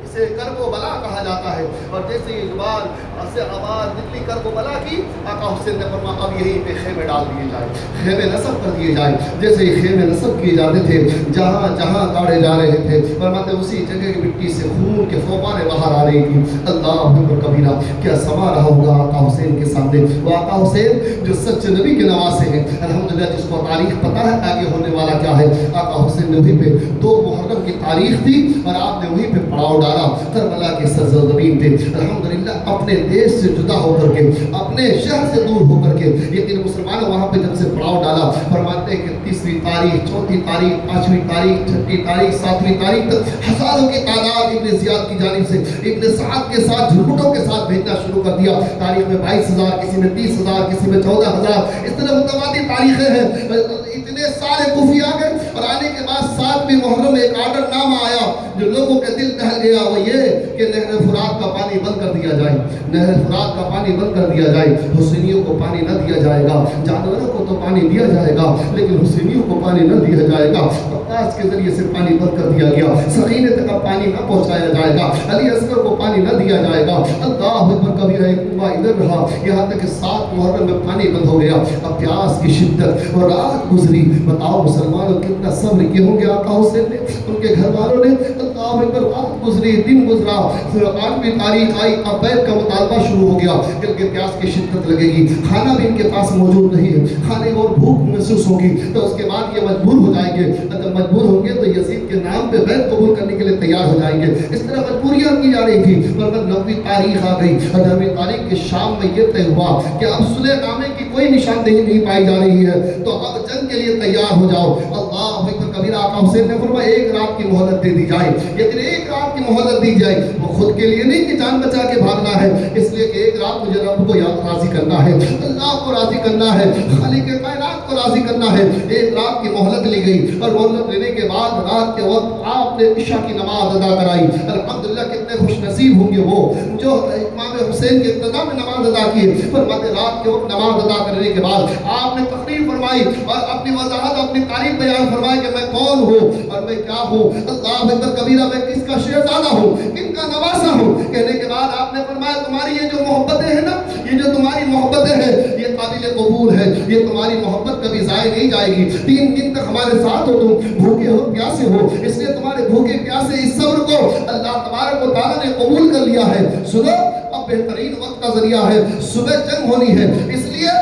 اسے کرب و بلا کہا جاتا ہے۔ اور جیسے یہ زبان سے آواز نکلی کرب و بلا کی، آقا حسین نے فرمایا اب یہیں پہ خیمے ڈال دیے جائیں، خیمے نصب کر دیے جائیں۔ جیسے ہی خیمے نصب کیے جاتے تھے جہاں جہاں گاڑے جا رہے تھے، فرماتے اسی جگہ کی مٹی سے خون کے فوقانے باہر آ رہی تھی۔ اللہ اکبر کبیرہ، کیا سما رہا ہوگا آقا حسین کے سامنے۔ وہ آقا حسین جو سچے نبی کے نواسے ہیں، الحمدللہ جس کو تاریخ پتہ ہے آگے ہونے والا کیا ہے۔ آقا حسین نے وہیں پہ 2 محرم کی تاریخ تھی اور آپ نے وہیں پہ پڑاؤ ڈالا، کربلا کے سرزمین پہ الحمدللہ اپنے دیش سے جدا ہو کر کے، اپنے شہر سے دور ہو کر کے، لیکن مسلمانوں وہاں پہ جب سے پڑاؤ ڈالا، فرماتے ہیں کہ 3 تاریخ 4 تاریخ 5 تاریخ 6 تاریخ 7 تاریخ تک ہزاروں کی تعداد ابن زیاد کی جانب سے ابن سعد کے ساتھ جھرمٹوں کے ساتھ بھیجنا شروع کر دیا۔ تاریخ میں 22,000، کسی میں 30,000، کسی میں 14,000، اس طرح متواتر تاریخیں ہیں۔ اتنے سارے کوفی آ گئے اور آنے کے بعد 7ویں محرم میں ایک آرڈر نامہ آیا جو لوگ لوگوں کے دل دہل گیا وہ یہ کہ نہر فرات کا پانی بند کر دیا جائے، نہر فرات کا پانی بند کر دیا جائے، حسینیوں کو پانی نہ دیا جائے گا، جانوروں کو تو پانی دیا جائے گا لیکن حسینیوں کو پانی نہ دیا جائے گا۔ عباس کے ذریعے سے پانی بند کر دیا گیا، سخینے تک اب پانی نہ پہنچایا جائے گا، علی اصغر کو پانی نہ دیا جائے گا۔ اللہ اکبر کبیرہ کنواں ادھر رہا یہاں تک کہ 7 محرم میں پانی بند ہو گیا۔ اب پیاس کی شدت اور رات گزری، بتاؤ مسلمانوں کتنا صبر کیے ہوں گے آقا حسین نے، ان کے گھر والوں نے۔ اللہ اکبر، رات گزری، دن گزرا، 8ویں تاریخ آئی، اب بیت کا مطالبہ شروع ہو گیا کیونکہ پیاس کی شدت لگے گی، کھانا بھی ان کے پاس موجود نہیں ہے، کھانے اور بھوک محسوس ہوگی تو اس کے بعد یہ مجبور ہو جائیں گے، اگر مجبور ہوں گے تو یزید کے نام پہ بیت قبول کرنے کے لیے تیار ہو جائیں گے۔ اس طرح مجبوریاں کی جا رہی تھی، پر 9ویں تاریخ آ گئی، 9ویں تاریخ کے شام میں یہ طے ہوا کہ اب صلح نامے کی کوئی نشاندہی نہیں پائی جا رہی ہے تو اب جنگ کے لیے تیار ہو جاؤ۔ اللہ اکبر کبیرہ، آقا حسین نے فرمایا 1 رات کی مہلت دے دی جائے، لیکن 1 رات کی مہلت دی جائے، وہ خود کے لیے نہیں کہ جان بچا کے بھاگنا ہے، اس لیے کہ 1 رات مجھے رب کو یاد راضی کرنا ہے، اللہ کو راضی کرنا ہے، خالق کائنات کو راضی کرنا ہے۔ 1 رات کی مہلت لی گئی اور مہلت لینے کے بعد رات کے وقت آپ نے عشاء کی نماز ادا کرائی۔ الحمدللہ کتنے خوش نصیب ہوں گے وہ جو امام حسین کے ابتدا میں نماز ادا کی، فرماتے رات کے وقت نماز ادا کرنے کے بعد آپ نے تقریر فرمائی اور اپنی وضاحت، اپنی تعریف بیان فرمائی کہ میں کون ہوں اور میں کیا ہوں۔ اللہ اکبر کبیرہ، میں کس کا شہزادہ ہوں، کن کا نواسا ہوں۔ کہنے کے بعد آپ نے فرمایا تمہاری یہ جو محبتیں ہیں نا، یہ جو تمہاری محبتیں ہیں یہ قابل قبول ہے، یہ تمہاری محبت کبھی ضائع نہیں جائے گی۔ 3 دن تک ہمارے ساتھ ہو، تم بھوکے ہو پیاسے ہو، اس لیے تمہارے بھوکے پیاسے اس صبر کو اللہ تبارک و تعالیٰ نے قبول کر لیا ہے۔ سنو، اب بہترین وقت کا ذریعہ ہے، صبح جنگ ہونی ہے، اس لیے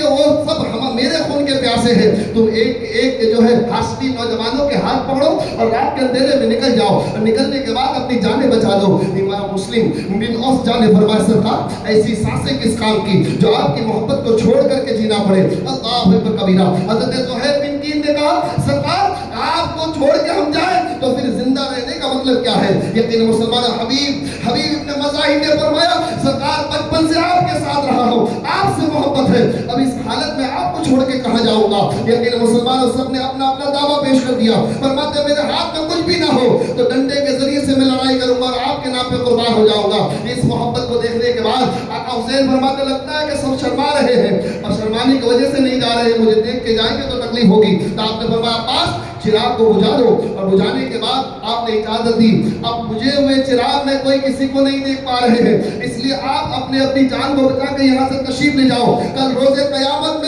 وہ سب ہم میرے خون کے پیاسے ہیں، تم ایک جو ہے حاسدی نوجوانوں کے ہاتھ پکڑو اور رات کے اندھیرے میں نکل جاؤ، اور نکلنے کے بعد اپنی جانیں بچا لو۔ امام مسلم بن اوس جان نے فرمایا سرکار ایسی سانسیں کس کام کی جو آپ کی محبت کو چھوڑ کر کے جینا پڑے۔ اللہ اکبر کبیرہ، حضرت زہیر بن کین نے کہا سرکار آپ کو چھوڑ کے ہم جائیں تو پھر زندہ رہنے کا مطلب کیا ہے؟ یقین مسلمان حبیب ابن مزاحم نے فرمایا سرکار بچپن سے آپ کے ساتھ رہا ہوں، آپ سے محبت ہے، اب اس حالت میں آپ کو چھوڑ کے کہاں جاؤں گا؟ یقین مسلمانوں سب نے اپنا دعویٰ پیش کر دیا، فرماتے میرے ہاتھ میں کچھ بھی نہ ہو تو ڈنڈے کے ذریعے سے میں لڑائی کروں گا اور آپ کے نام پہ قربان ہو جاؤں گا۔ اس محبت کو دیکھنے کے بعد آقا حسین فرماتے لگتا ہے کہ سب شرما رہے ہیں اور شرمانے کی وجہ سے نہیں جا رہے، مجھے دیکھ کے جائیں گے تو تکلیف ہوگی، تو آپ نے فرمایا عباس چراغ کو بجھا دو، اور بجھانے کے بعد آپ نے اجازت دی، اب بجھے ہوئے چراغ میں کوئی کسی کو نہیں دیکھ پا رہے ہیں، اس لیے آپ اپنی جان کو بچا کے یہاں سے تشریف لے جاؤ، کل روز قیامت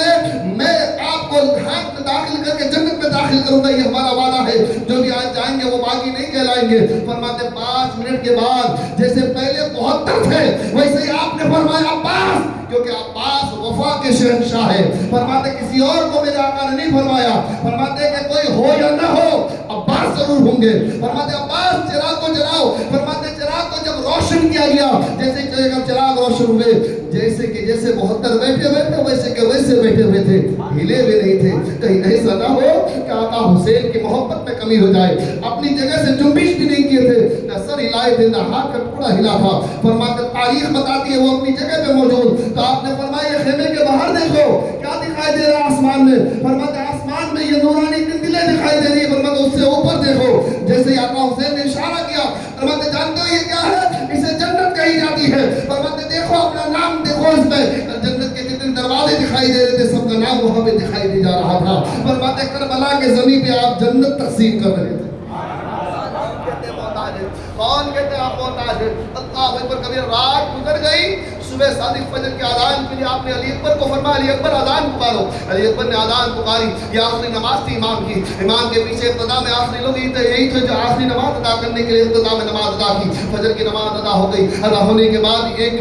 میں آپ کو ہاتھ میں داخل کر کے جنت میں داخل کروں گا، یہ ہمارا وعدہ ہے، جو بھی آج جائیں گے وہ باقی نہیں کہلائیں گے۔ فرماتے 5 منٹ کے بعد جیسے پہلے 72 تھے ویسے ہی آپ نے فرمایا عباس، کیونکہ عباس وفا کے شہنشاہ ہے، فرماتے کسی اور کو میرے آقا نے نہیں فرمایا، فرماتے کہ کوئی ہو یا نہ ہو عباس ضرور ہوں گے، فرماتے عباس چراغ کو جلاؤ، فرماتے چراغ کو جب روشن کیا گیا، جیسے چراغ روشن ہوئے جیسے کہ جیسے 72 بیٹھے ہوئے تھے ویسے کہ ویسے بیٹھے ہوئے تھے، ہلے ہوئے نہیں تھے، کہیں ایسا نہ ہو کہ آقا حسین کی محبت میں کمی ہو جائے، اپنی جگہ سے جنبش بھی نہیں کیے تھے، نہ سر ہلائے تھے نہ ہاتھ کا ٹکڑا ہلا تھا، فرماتے تاریخ بتاتی ہے وہ اپنی جگہ پہ موجود، تو آپ نے فرمایا یہ خیمے کے باہر دیکھو کیا دکھائی دے رہا آسمان میں، فرماتے آسمان میں یہ نورانی تندلیں دکھائی دے رہی ہے، فرماتے اس سے اوپر دیکھو، جیسے ہی آقا حسین نے اشارہ کیا، فرماتے جانتے ہو یہ کیا ہے؟ اسے جنت کہی جاتی ہے، فرماتے دیکھو اپنا نام دیکھو اس میں، جنت کے جتنے دروازے دکھائی دے رہے تھے سب کا نام وہاں پہ دکھائی دے جا رہا تھا، فرماتے کربلا کے زمین پہ آپ جنت تقسیم کر رہے تھے۔ کون کہتے ہیں آپ محتاج ہیں؟ اللہ اکبر کبیر، رات گزر گئی، صبح صادق فجر کے اذان کے لیے آپ نے علی اکبر کو فرمایا علی اکبر اذان پکارو، علی اکبر نے اذان پکاری، یہ آخری نماز تھی امام کی، امام کے پیچھے ابتدا میں آخری لوگ یہی تھے جو آخری نماز ادا کرنے کے لیے ابتدا میں نماز ادا کی، فجر کی نماز ادا ہو گئی، ادا ہونے کے بعد ایک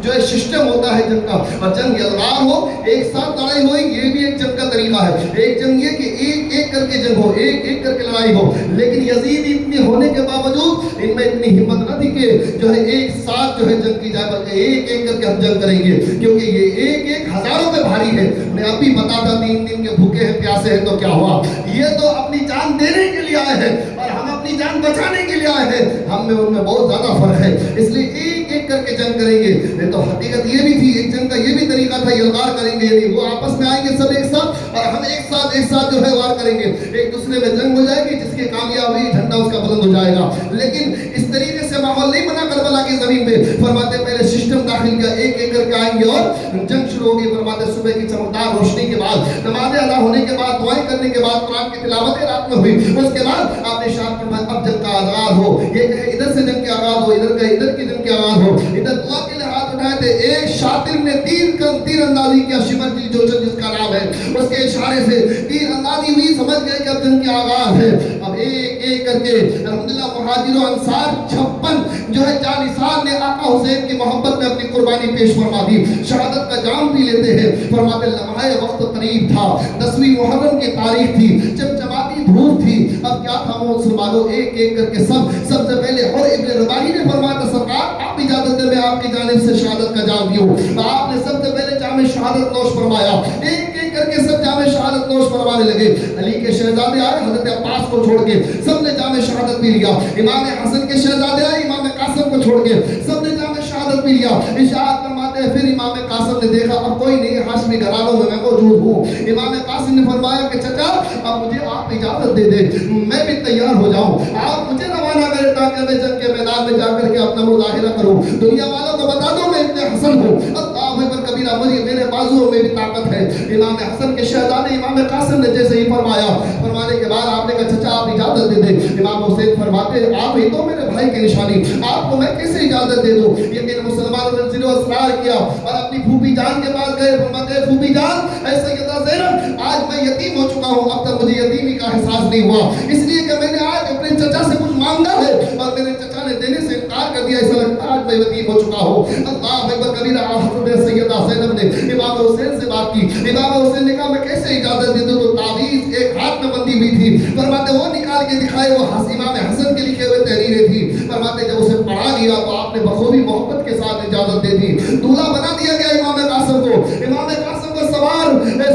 جو ہے سسٹم ہوتا ہے جنگ کا، اور جنگ یلغار ہو ایک ساتھ لڑائی ہوئی، یہ بھی ایک جنگ کا طریقہ ہے، ایک جنگ یہ کہ ایک ایک کر کے جنگ ہو، ایک ایک کر کے لڑائی ہو، لیکن یزید اتنی ہونے کے باوجود ان میں اتنی ہمت نہ تھی کہ جو ہے ایک ساتھ جو ہے جنگ کی جائے، بلکہ ایک ایک کر کے ہم جنگ کریں گے، کیونکہ یہ ایک ایک ہزاروں پہ بھاری ہے، میں اب بھی بتاتا 3 دن کے بھوکے ہیں پیاسے ہیں تو کیا ہوا، یہ تو اپنی جان دینے کے لیے آئے ہیں اور ہم اپنی جان بچانے کے لیے آئے ہیں، ہم میں ان میں بہت زیادہ فرق ہے، اس لیے ایک ایک ایک کر کے جنگ کریں گے. نہیں تو حقیقت یہ بھی تھی, ایک جنگ کا یہ بھی طریقہ تھا, یہ وار کریں گے, یعنی وہ آپس میں آئیں گے سب ایک ساتھ اور ہم ایک ساتھ جو ہے وار کریں گے, ایک دوسرے میں جنگ ہو جائے گی, جس کی کامیابی جھنڈا اس کا بلند ہو جائے گا. لیکن اس طریقے سے ماحول نہیں بنا کربلا کی زمین پہ. فرماتے پہلے سسٹم داخل کیا, ایک ایک کر کے آئیں گے اور جنگ شروع ہوگی. فرماتے صبح کی چمکدار روشنی کے بعد, نمازیں ادا ہونے کے بعد, دعائیں کرنے کے بعد, قرآن کی تلاوتیں رات میں ہوئی, اس کے بعد آپ نے ارشاد فرمایا اب جنگ کا آغاز ہو. یہ کہ ادھر سے جنگ کے آغاز ہو, ادھر کی جنگ کے آغاز ہو. ادھر دعا کے لیے ہاتھ اٹھائے تھے, ایک شاطر نے تیر اندازی کیا, شمر جی جوشن جس کا نام ہے, اس کے اشارے سے تیر اندازی ہوئی, سمجھ گئے کہ اب جنگ کے آغاز ہے. اب ایک ایک کر کے الحمدللہ مہاجر و انصار 56 جو ہے جانثار نے آقا حسین کی محبت میں اپنی قربانی پیش فرما دی, شہادت کا جام پی لیتے ہیں. فرماتے لمحہ وقت قریب تھا, 10ویں محرم کی تاریخ تھی, چمچماتی دھوپ تھی. اب کیا تھا مسلمانوں, ایک ایک کر کے سب سے پہلے اور ابن رباعی نے فرمایا سرکار آپ اجازت دیں میں آپ کی جانب سے شہادت کا جام پیوں. آپ نے سب سے پہلے جام شہادت نوش فرمایا, ایک ایک کر کے سب جام شہادت نوش فرمانے لگے. علی کے شہزادے آئے, حضرت عباس کو چھوڑ کے سب نے جام شہادت پی لیا. امام حسن کے شہزادے آئے, امام قاسم کو چھوڑ کے سب نے جام شہادت پی لیا. ارشاد فرماتے ہیں پھر امام قاسم نے دیکھا اب کوئی نہیں, ہاشمی گھرانوں میں میں موجود ہوں. امام قاسم نے فرمایا کہ چچا اب مجھے آپ اجازت دے دیں, میں بھی تیار ہو جاؤں, آپ مجھے روانہ کریں تاکہ میں جنگ کے میدان میں جا کر کے اپنا مظاہرہ کروں, دنیا والوں کو بتا دو میں ابن حسن ہوں. اللہ اکبر کبیرہ, مجھے میرے بازوؤں میں بھی طاقت ہے. امام حسن کے شہزادے امام قاسم نے جیسے ہی فرمایا, فرمانے کے بعد آپ نے کہا چچا آپ اجازت دے دیں. امام حسین فرماتے آپ ہی تو میرے بھائی کی نشانی, آپ کو میں کیسے اجازت دے دوں. یقین مسلمانوں نے ذل و اصرار کیا اور اپنی پھوپھی جان کے پاس گئے. فرماتے پھوپھی جان اے سیدہ زینب آج میں یتیم ہو چکا ہوں, اب تک مجھے یتیمی کا احساس نہیں ہوا, اس لیے کہ میں نے آج اپنے چچا سے کچھ مانگا ہے اور میرے چچا نے دینے سے انکار کر دیا, ایسا لگتا آج میں یتیم ہو چکا ہوں. اللہ اکبر کبیرہ, حضرت سیدہ زینب نے امام حسین سے بات کی. امام حسین نے کہا میں کیسے اجازت دے دوں, تو تعویذ ایک ہاتھ میں بندی ہوئی تھی. فرماتے وہ نکال کے دکھائے, وہ امام حسن کے لکھے ہوئے تحریریں تھی. فرماتے جب اسے پڑھا لیا تو آپ نے بخوبی محبت کے ساتھ اجازت دے دی. دولہا بنا دیا گیا امام قاسم کو, امام قاسم کو سواری میں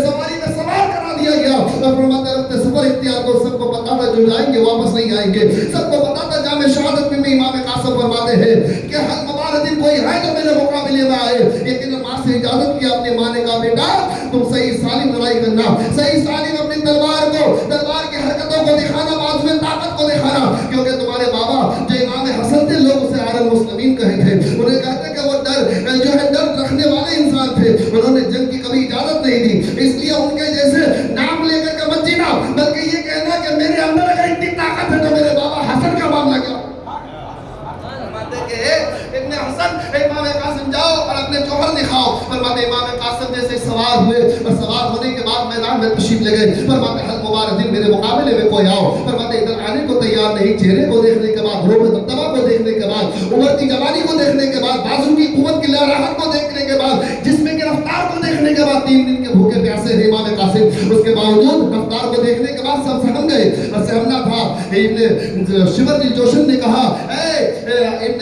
سوار کرا دیا گیا. فرماتے سفر اختیار کو سب کو پتا تھا جو جائیں گے واپس نہیں آئیں گے, سب کو پتا تھا جامع شہادت میں امام قاسم فرماتے ہیں کہ حل مبارک دن کوئی ہے جو میرے مقابلے میں آئے. لیکن ماں سے اجازت کی, اپنے ماں نے کہا بیٹا تم صحیح سالم لڑائی کرنا, صحیح سالم اپنی تلوار کی حرکتوں کو دکھانا, بازو میں طاقت کو دکھانا, کیونکہ تمہارے بابا جو امام حسن تھے لوگ اسے عالم المسلمین کہے تھے. انہیں کہتے کہ وہ ڈر رکھنے والے انسان تھے, انہوں نے جنگ کی کبھی اجازت نہیں دی. اس لیے ان کے جیسے نام لے کر کے مت جینا, بلکہ یہ کہنا کہ میرے اندر اگر اتنی طاقت ہے تو میرے بابا حسن کا معاملہ کیا. ابن حسن امام قاسم جاؤ اور اپنے جوہر دکھاؤ. فرماتے امام قاسم جیسے سوار ہوئے اور سوار ہونے کے بعد میدان میں تشریف لے گئے. فرماتے حل مبارک دن میرے مقابلے میں کوئی آؤ. فرماتے ادھر آنے کو تیار نہیں, چہرے کو دیکھنے کے بعد, روح دبدبہ کو دیکھنے کے بعد, ابھرتی جوانی کو دیکھنے کے بعد, بازو کی قوت کی لہراہٹ کو دیکھنے کے بعد, جسم کی رفتار کو دیکھنے کے بعد, 3 دن کے بھوکے پیاسے ہیں امام قاسم, اس کے باوجود رفتار کو دیکھنے کے بعد سب سہم گئے. اور سہمنا تھا. ابن شمر جی جوشن نے کہا اے ابن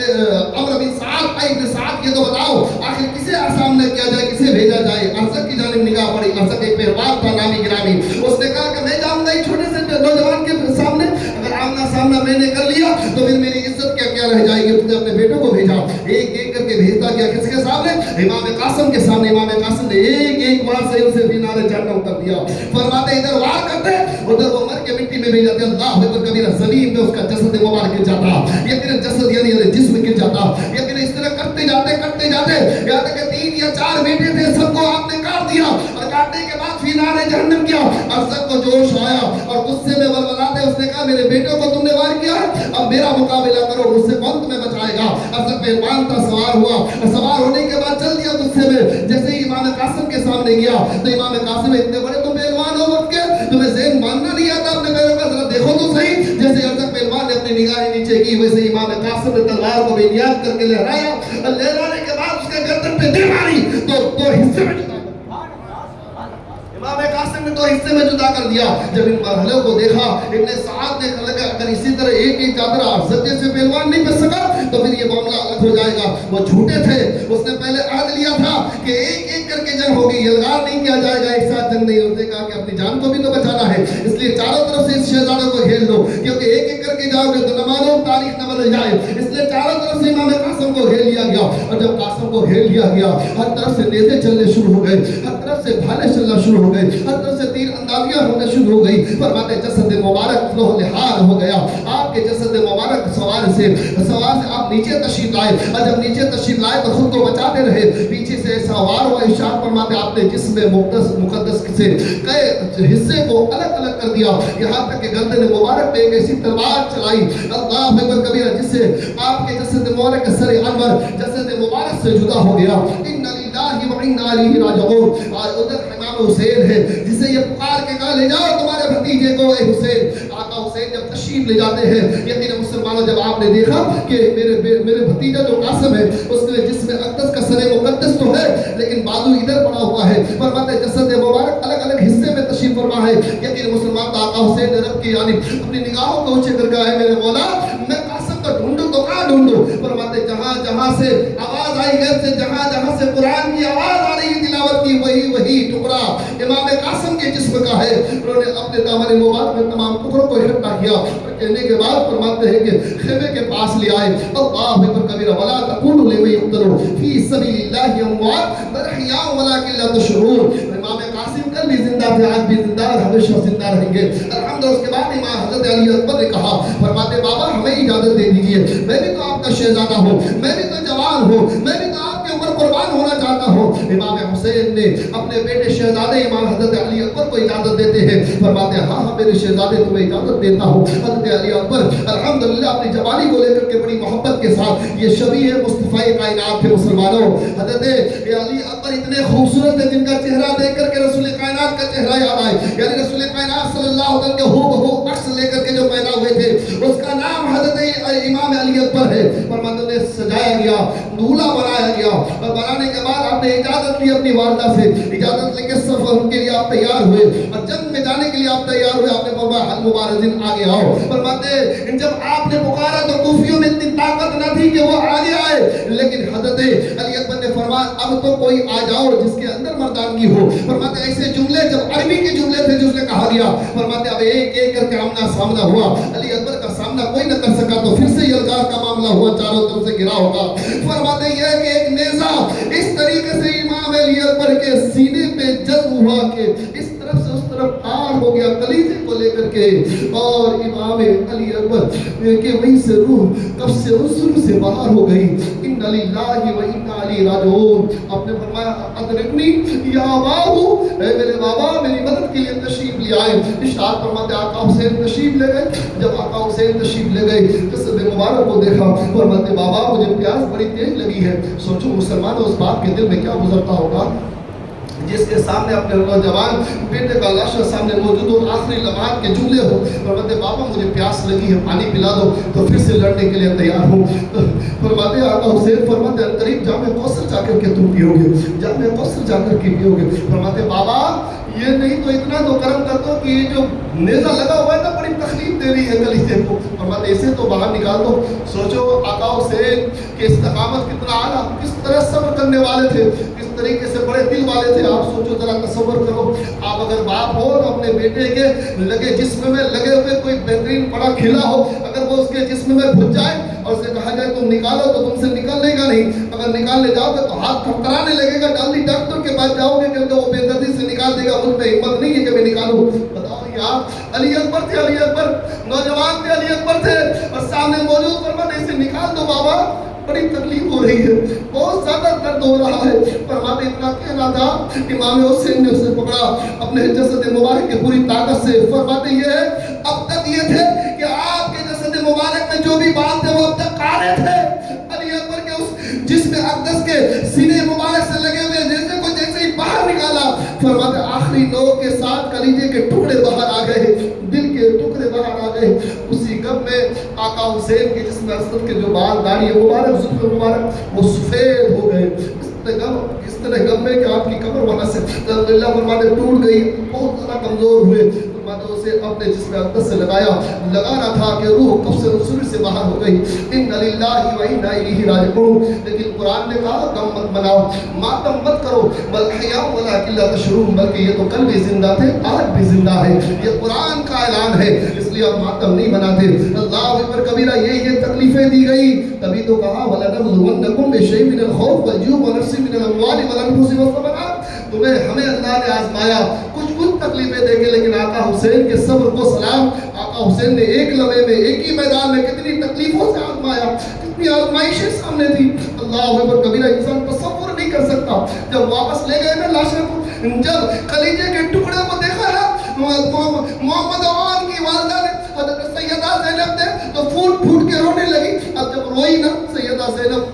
عمرو بن سعد, اے ابن سعد یہ تو بتاؤ آخر کسے سامنے کیا جائے, کسے بھیجا جائے. ارزق کی جانب نگاہ پڑی. ارزق ایک پہلوان تھا نامی گرامی, اس نے کہا کہ میں جاؤں گا ایک چھوٹے سے نوجوان کے سامنے, اگر آمنا سامنا میں نے کر لیا تو پھر میری عزت کیا رہ جائے گی. تم نے اپنے بیٹوں کو بھیجا, ایک ایک کر کے بھیجتا کیا کس کے سامنے, امام قاسم کے سامنے. امام قاسم نے ایک ایک وار سے اسے فینال جاننا اتر دیا. فرماتے ادھر وار کرتے ادھر وہ مر کے مٹی میں بھیج جاتے. اللہ اکبر کبیرہ, زمین میں اس کا جسد مبارک گر جاتا, یقین جسد یعنی جسم گر جاتا. یقین اس طرح کرتے جاتے یہاں تک کہ 3 یا 4 بیٹے تھے, سب کو آپ نے کاٹ دیا اور کاٹنے کے بعد فینال جہنم کیا. ارزق کو جوش آیا اور غصے میں ولولاتے اس نے کہا میرے بیٹوں کو تم نے وار کیا, اب میرا مقابلہ کرو, مجھ سے کون تمہیں بچائے گا. ارزق پہلوان تھا, سوار ہوا اور سوار ہونے کے بعد چل دیا غصے میں. جیسے ہی امام قاسم کے سامنے گیا تو امام قاسم اتنے بڑے تم پہلوان ہو وقت کے, تمہیں ذہن ماننا نہیں آتا اپنے پیروں کا, ذرا دیکھو تو صحیح. جیسے ارزق پہلوان نے اپنی نگاہیں نیچے کی, ویسے امام قاسم نے تلوار کو بے نیاز کر کے لہرایا اور لہرانے کے بعد اس کے گردن پہ دے ماری تو 2 حصے میں. امام قاسم نے دو حصے میں جدا کر دیا. جب ان مرحلوں کو دیکھا ابن سعد نے کہا اگر اسی طرح ایک ایک چادر زدے سے پہلوان نہیں بچ سکا تو پھر یہ معاملہ الگ ہو جائے گا. وہ جھوٹے تھے. اس نے پہلے عہد لیا تھا کہ ایک ایک کر کے جنگ ہوگی, یلغار نہیں کیا جائے گا, ایک ساتھ جنگ نہیں ہوتے. کہا کہ اپنی جان کو بھی تو بچانا ہے, اس لیے چاروں طرف سے اس شہزادے کو گھیر دو, کیونکہ ایک ایک کر کے جاؤ گے تو نہ معلوم تاریخ نہ بدل جائے. اس لیے چاروں طرف سے امام قاسم کو گھیر لیا گیا. اور جب قاسم کو گھیر لیا گیا ہر طرف سے نیزے چلنے شروع ہو گئے, ہر طرف سے بھالے چلنا شروع ہو گئے, ہر طرف سے تیر اندازیاں ہونے شروع ہو گئی. فرماتے جسد مبارک لوہ لحاظ ہو گیا. آپ کے جسد مبارک سوار سے آپ نیچے تشریف لائے, اور جب نیچے تشریف لائے تو خود کو بچاتے رہے. پیچھے سے سوار و اشارت فرماتے آپ نے جسم مقدس سے کئی حصے کو الگ الگ کر دیا, یہاں تک کہ گردن مبارک پہ ایک ایسی تلوار چلائی اللہ اکبر کبیرہ جس سے آپ کے جسد مبارک سر انور جسد مبارک سے جدا ہو گیا. ان للہ و انا الیہ راجعون. ادھر امام حسین ہے جسے یہ پکار کے کہا لے جاؤ تمہارے بھتیجے کو اے حسین. آقا حسین جب تشریف لے جاتے ہیں یقین مسلمانوں جب آپ نے دیکھا کہ میرے بھتیجا جو قاسم ہے اس کے جسم اقدس کا سر مقدس تو ہے لیکن بازو ادھر پڑا ہوا ہے. فرماتے جسد مبارک الگ الگ حصے میں تشریف فرما ہے. یقین مسلمان آقا حسین نے رب کی یعنی اپنی نگاہوں کو اونچے کر کہا ہے میرے مولا میں قاسم کو ڈھونڈوں تو کہاں ڈھونڈوں. فرماتے جہاں جہاں سے آواز آئی ہے سے جہاں جہاں سے قرآن کی آواز آ رہی ہے تلاوت کی وہی ٹکڑا امام قاسم کے جسم کا ہے. انہوں نے اپنے دامن مبارک میں تمام ٹکڑوں کو اکٹھا کیا اور کہنے کے بعد فرماتے ہیں کہ خیمے کے پاس لے آئے. اللہ اکبر کبیرہ ولا تقولوا لمن يقتل فی سبیل اللہ اموات بل احیاء ولکن لا تشعرون. امام قاسم کل بھی زندہ تھے, آج بھی زندہ اور ہمیشہ زندہ رہیں گے. الحمد. اس کے بعد امام حضرت علی اکبر نے کہا فرماتے بابا ہمیں اجازت دے دیجیے, میں بھی تو آپ کا شہزادہ ہوں, میں بھی تو جوان ہوں, میں بھی تو آپ کے اوپر قربان ہونا چاہتا ہوں. امام حسین نے اپنے بیٹے شہزادے امام حضرت علی اکبر کو اجازت دیتے ہیں. فرماتے ہیں ہاں میرے شہزادے تمہیں اجازت دیتا ہوں. حضرت علی اکبر الحمدللہ اپنی جوانی کو لے کر کے بڑی محبت کے ساتھ یہ شبیہ مصطفی کائنات تھے مسلمانوں. حضرت علی اکبر اتنے خوبصورت تھے جن کا چہرہ دیکھ کر کے رسول کائنات کا چہرہ یاد آئے. یعنی رسول کائنات صلی اللہ علیہ وسلم کے ہو بہو عکس لے کر کے جو پیدا ہوئے تھے اس کا نام حضرت امام علی اکبر ہے. فرماتے نے سجایا گیا, دولہا بنایا گیا, اور بنانے کے بعد آپ نے اجازت لی اپنی والدہ سے. اجازت لے کے سفر کے لیے آپ تیار ہوئے اور جنگ میں جانے کے لیے آپ تیار ہوئے. آپ نے فرمایا حل مبارزین آگے آؤ. فرماتے جب آپ نے پکارا تو کوفیوں میں اتنی طاقت نہ تھی کہ وہ آگے آئے, لیکن حضرت علی اکبر نے فرمایا اب تو کوئی آ جاؤ جس کے اندر مردانگی ہو. فرماتے ایسے جملے جب عربی کے جملے تھے جس نے کہا گیا. فرماتے اب ایک ایک کر کے آمنا سامنا ہوا. علی اکبر کا سامنا کوئی نہ کر سکا تو پھر سے یلغار کا معاملہ ہوا, چاروں طرف سے گھرا ہوگا. فرماتے یہ کہ ایک نیزہ اس طریقے سے امام علی اکبر کے سینے پہ جذب ہوا کہ اس طرف سے اس طرف پار ہو گیا کلیجے کو لے کر کے, اور امام علی اکبر کہ وہیں سے روح کب سے عذر سے باہر ہو گئی. ان للہ و انا الیہ راجعون. آپ نے فرمایا ادرکنی یا اباہو, اے میرے بابا میری مدد کے لیے تشریف لے آئے. ارشاد فرماتے آقا حسین تشریف لے گئے. جب آقا حسین تشریف لے گئے جسد مبارک کو دیکھا. فرماتے بابا مجھے پیاس بڑی تیز لگی ہے. سوچو مسلمانوں اس باپ کے دل میں کیا گزرتا ہوگا جس کے سامنے اپنے نوجوان بیٹے کا لاشا سامنے موجود ہو, آخری لمحات کے جملے ہو. فرماتے بابا مجھے پیاس لگی ہے, پانی پلا دو تو پھر سے لڑنے کے لیے تیار ہوں. فرماتے آقا حسین فرماتے قریب جامع کوثر جا کر کے تم پیو گے, جامع کوثر جا کر کے پیو گے. فرماتے بابا یہ نہیں تو اتنا تو کرم کر دو کہ یہ جو نیزہ لگا ہوا ہے نا بڑی تکلیف دے رہی ہے کلیجے کو. فرماتے اسے تو باہر نکال دو. سوچو آقا حسین کہ استقامت کتنا اعلیٰ, کس طرح صبر کرنے والے تھے, کس طریقے سے بڑے دل والے تھے. آپ سوچو ذرا تصور کرو, آپ اگر باپ ہو تو اپنے بیٹے کے لگے جسم میں لگے ہوئے کوئی بہترین بڑا کھلا ہو, اگر وہ اس کے جسم میں گھس جائے اور اسے کہا جائے تم نکالو تو تم سے نکلنے کا نہیں. اگر نکالنے جاؤ گے تو ہاتھ تھرتھرانے لگے گا. جلدی ڈاکٹر کے پاس جاؤ گے کیونکہ وہ بے دردی سے نکال دے گا. مجھ میں ہمت نہیں ہے کہ میں نکالوں. بتاؤ یار علی اکبر تھے, علی اکبر نوجوان تھے, علی اکبر تھے اور سامنے موجود. فرماتے اسے نکال دو بابا, بڑی تکلیف ہو رہی ہے, بہت زیادہ درد ہو رہا ہے. فرماتے اتنا کہنا تھا. امام حسین نے اسے پکڑا اپنے جسد مبارک کی پوری طاقت سے. فرماتے یہ ہے اب تک یہ تھے کہ آپ کے جسد مبارک میں جو بھی بات تھے وہ اب تک قارئ تھے. علی اکبر کے اس جسم اقدس کے سینے مبارک سے لگے ہوئے جیسے کو جیسے ہی باہر نکالا. فرماتے آخری نوک کے ساتھ کلیجے کے ٹکڑے باہر آ گئے, دل کے ٹکڑے باہر آ گئے. اسی غم میں آقا حسین کے جسم اسد کے جو بال داڑھی مبارک زلف مبارک وہ سفید ہو گئے. اس اس طرح غم میں کہ آپ کی کمر وہاں سے اللہ فرماتے ٹوٹ گئی، بہت زیادہ کمزور ہوئے، فرماتے اسے اپنے جسم اقدس سے لگانا تھا کہ روح کب سے رسول سے باہر ہو گئی، ان للہ و انا الیہ راجعون۔ لیکن قرآن نے کہا غم مت مناؤ، ماتم مت کرو، بل حیا ولکن لا تشعرون، بلکہ یہ تو کل بھی زندہ تھے آج بھی زندہ ہے، یہ قرآن کا اعلان ہے، اس لیے آپ ماتم نہیں مناتے۔ اللہ اکبر کبیرہ، یہ تکلیفیں دی گئی، تبھی تو کہا وَلَنَبْلُوَنَّكُمْ بِشَيْءٍ مِّنَ الْخَوْفِ وَالْجُوعِ وَنَقْصٍ مِّنَ الْأَمْوَالِ وَالْأَنفُسِ وَالثَّمَرَاتِ، ہمیں اللہ نے آزمایا، کچھ تکلیفیں دے کے، لیکن آقا حسین کے صبر کو سلام۔ آقا حسین نے ایک لمحے میں، ایک ہی میدان میں کتنی تکلیفوں سے آزمایا، کتنی آزمائشیں سامنے تھی۔ اللہ اکبر کبیرہ، انسان تصور نہیں کر سکتا۔ جب واپس لے گئے نا لاشیں کو، جب کلیجے کے ٹکڑے کو دیکھا نا محمد عوان کی والدہ نے، حضرت سیدہ زینب نے، تو پھوٹ پھوٹ کے رونے لگی۔ اب جب روئی نا سیدہ زینب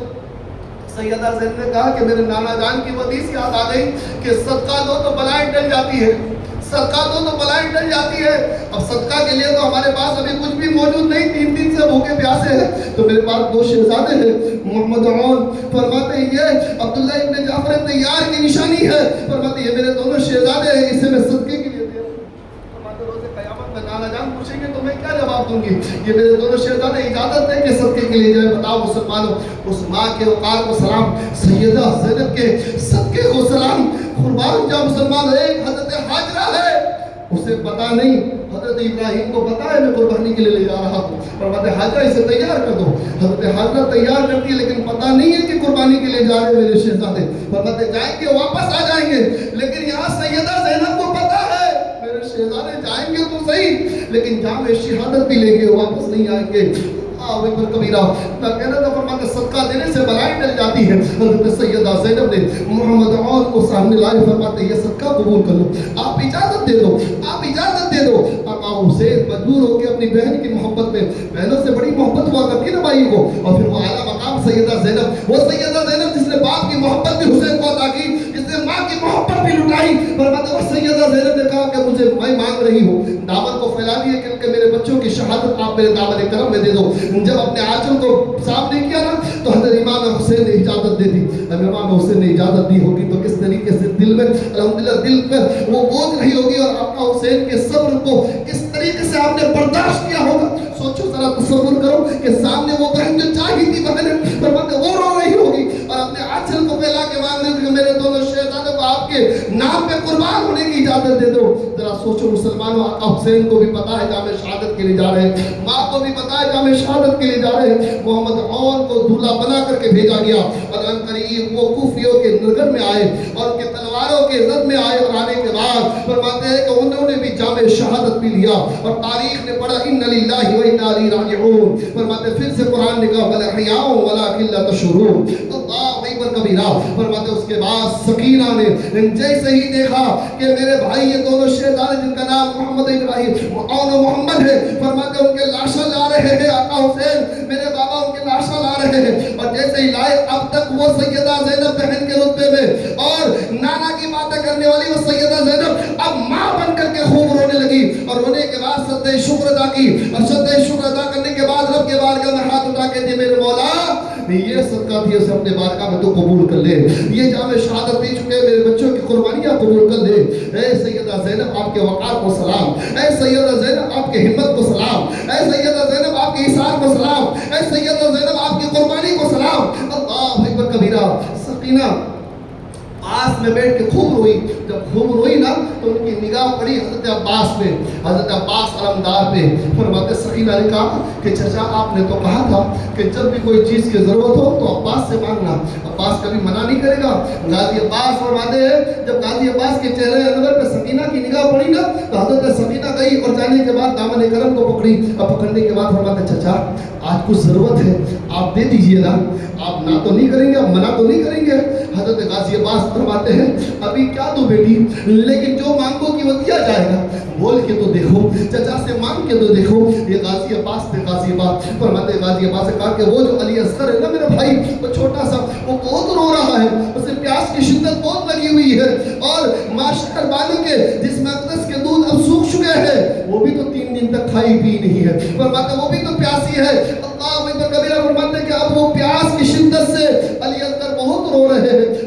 نے کہا کہ میرے نانا جان کی حدیث یاد آ گئی کہ صدقہ دو تو بلائیں ٹل جاتی ہے، صدقہ دو تو بلائیں ٹل جاتی ہے۔ اب صدقہ کے لیے تو ہمارے پاس ابھی کچھ بھی موجود نہیں، 3 دن سے بھوکے پیاسے ہیں، تو میرے پاس 2 شہزادے ہیں۔ محمد عون فرماتے ہیں یہ عبداللہ ابن جعفر طیار کی نشانی ہے، فرماتے ہیں یہ میرے دونوں شہزادے ہیں، اسے میں صدقے کے لیے دیا۔ فرماتے روز قیامت میں نانا جان پوچھیں گے تو میں کیا جواب دوں گی؟ یہ میرے دونوں شہزادے اجازت دیں کہ صدقے کے لیے جائے۔ بتاؤ مسلمانوں، اس ماں کے وقار کو سلام، سیدہ زینب کے صدقے کو سلام۔ قربان جا مسلمان، ایک حضرت حاجرہ ہے، اسے پتا نہیں، حضرت ابراہیم کو پتا ہے میں قربانی کے لیے لے جا رہا ہوں، فرماتے حاجرہ اسے تیار کر دو۔ حضرت حاجرہ تیار کرتی ہے، لیکن پتا نہیں ہے کہ قربانی کے لیے جا رہے میرے شہزادے، فرماتے جائیں گے واپس آ جائیں گے، لیکن یہاں سیدہ زینب کو پتا ہے میرے شہزادے جائیں گے تو صحیح، لیکن جامع شہادت بھی لیں گے، واپس نہیں آئیں گے۔ اکبر کبیرہ، میں کہنا تھا فرماتے صدقہ دینے سے بلائیں ٹل جاتی ہے۔ حضرت سیدہ زینب نے محمد عون کو سامنے لائے، فرماتے یہ صدقہ قبول کر لو، آپ اجازت دے دو، آپ اجازت دے دو۔ آقا حسین مجبور ہو کے اپنی بہن کی محبت میں، بہنوں سے بڑی محبت ہوا کرتی ہے نا بھائی کو، اور پھر وہ اعلیٰ مقام سیدہ زینب، وہ سیدہ زینب جس نے باپ کی محبت بھی حسین کو عطا کی، جس نے ماں کی محبت بھی لٹائی، فرماتے وہ سیدہ زینب نے کہا کہ مجھے میں مانگ رہی ہوں، دامن کو پھیلا دیے کہ میرے بچوں کی شہادت آپ میرے دامن کرم میں دے دو۔ جب اپنے آنچل کو صاف نہیں کیا نا تو حضرت امام حسین نے اجازت دے دی۔ اب امام حسین نے اجازت دی ہوگی تو کس طریقے سے دل میں الحمدللہ دل پر وہ بوجھ رہی ہوگی، اور آقا حسین کے صبر کو کس طریقے سے آپ نے برداشت کیا ہوگا۔ سوچو ذرا، تصور کرو کہ سامنے وہ بہن جو چاہی تھی بہن، فرماتے وہ رو رہی ہوگی اور اپنے آنچل کو پھیلا کے مانگ رہی ہوگی کہ میرے دونوں شہزادوں کو آپ کے نام پہ قربان ہونے کی اجازت دے دو۔ ذرا سوچو مسلمانوں، آقا حسین کو بھی پتا ہے جامع شہادت کے لیے جا رہے ہیں، ماں کو بھی پتا ہے جامع شہادت کے لیے جا رہے ہیں۔ محمد عون کو دولہا بنا کر کے بھیجا گیا، اور ان قریب وہ کوفیوں کے نگر میں آئے اور ان کے تلواروں کے زد میں آئے، اور آنے کے بعد فرماتے ہیں کہ انہوں نے بھی جامع شہادت بھی لیا، اور تاریخ نے پڑھا ان للہ و انا الیہ راجعون۔ فرماتے پھر سے قرآن نے کہا بل احیاء ولکن لا تشعرون، اللہ اکبر کبیرہ۔ فرماتے اس کے بعد سکینہ نے جیسے ہی دیکھا کہ میرے بھائی یہ دونوں شہزادے جن کا نام محمد ابراہیم عون و محمد ہے، فرماتے ان کے لاشیں لا رہے ہیں آقا حسین، میرے بابا ان کے لاشیں لا رہے ہیں، اور جیسے ہی لائے اب تک وہ سیدہ زینب بہن کے رتبے میں اور نانا کی باتیں کرنے والی وہ سیدہ زینب اب ماں بن کر کے خوب رونے لگی، اور رونے کے بعد سجدہ شکر ادا کی، اور سجدہ شکر ادا کرنے کے بعد رب کے بارگاہ میں ہاتھ اٹھا کے دی میرے مولا یہ صدقہ تھی، اسے اپنے بارگاہ میں تو قبول کر لے، یہ جامع شہادت دے چکے میرے بچوں کی قربانیاں قبول کر لے۔ اے سیدہ زینب آپ کے وقار کو سلام، اے سیدہ زینب آپ کے ہمت کو سلام، اے سیدہ زینب آپ کے ایثار کو سلام، اے سیدہ زینب آپ کی قربانی کو سلام۔ اللہ اکبر کبیرہ۔ سکینہ پاس میں بیٹھ کے خوب روئی، جب خوب روئی نا تو ان کی نگاہ پڑی حضرت عباس پہ، حضرت عباس علمدار پہ۔ فرماتے سکینہ نے کہا کہ چچا آپ نے تو کہا تھا کہ جب بھی کوئی چیز کی ضرورت ہو تو عباس سے مانگنا، عباس کبھی منع نہیں کرے گا۔ غازی عباس فرماتے ہیں جب غازی عباس کے چہرے انور پہ سکینہ کی نگاہ پڑی نا تو حضرت سکینہ گئی اور جانے کے بعد دامن کرم کو پکڑی، اور پکڑنے کے بعد فرماتے چچا آج کچھ ضرورت ہے آپ دے دیجئے نا، آپ نہ تو نہیں کریں گے، آپ منع تو نہیں کریں گے۔ حضرت غازی عباس فرماتے ہیں ابھی کیا دو بیٹی، لیکن جو مانگو کہ وہ دیا جائے گا، بول کے تو دیکھو، چچا سے مانگ کے تو دیکھو۔ یہ غازی عباس تھے، غازی عباس فرماتے غازی عباس سے کہا کہ وہ جو علی اصغر ہے نا میرا بھائی، وہ چھوٹا سا، وہ بہت رو رہا ہے، اسے پیاس کی شدت بہت لگی ہوئی ہے، اور ماں شکر بانو کے جس مقدس کے دودھ اب سوکھ چکے ہیں، وہ بھی تو 3 دن تک کھائی پی نہیں ہے، فرماتے وہ بھی تو پیاسی ہے۔ اللہ اکبر کبیرہ۔ فرماتے کہ اب وہ پیاس کی شدت سے علی اصغر بہت رو رہے ہیں،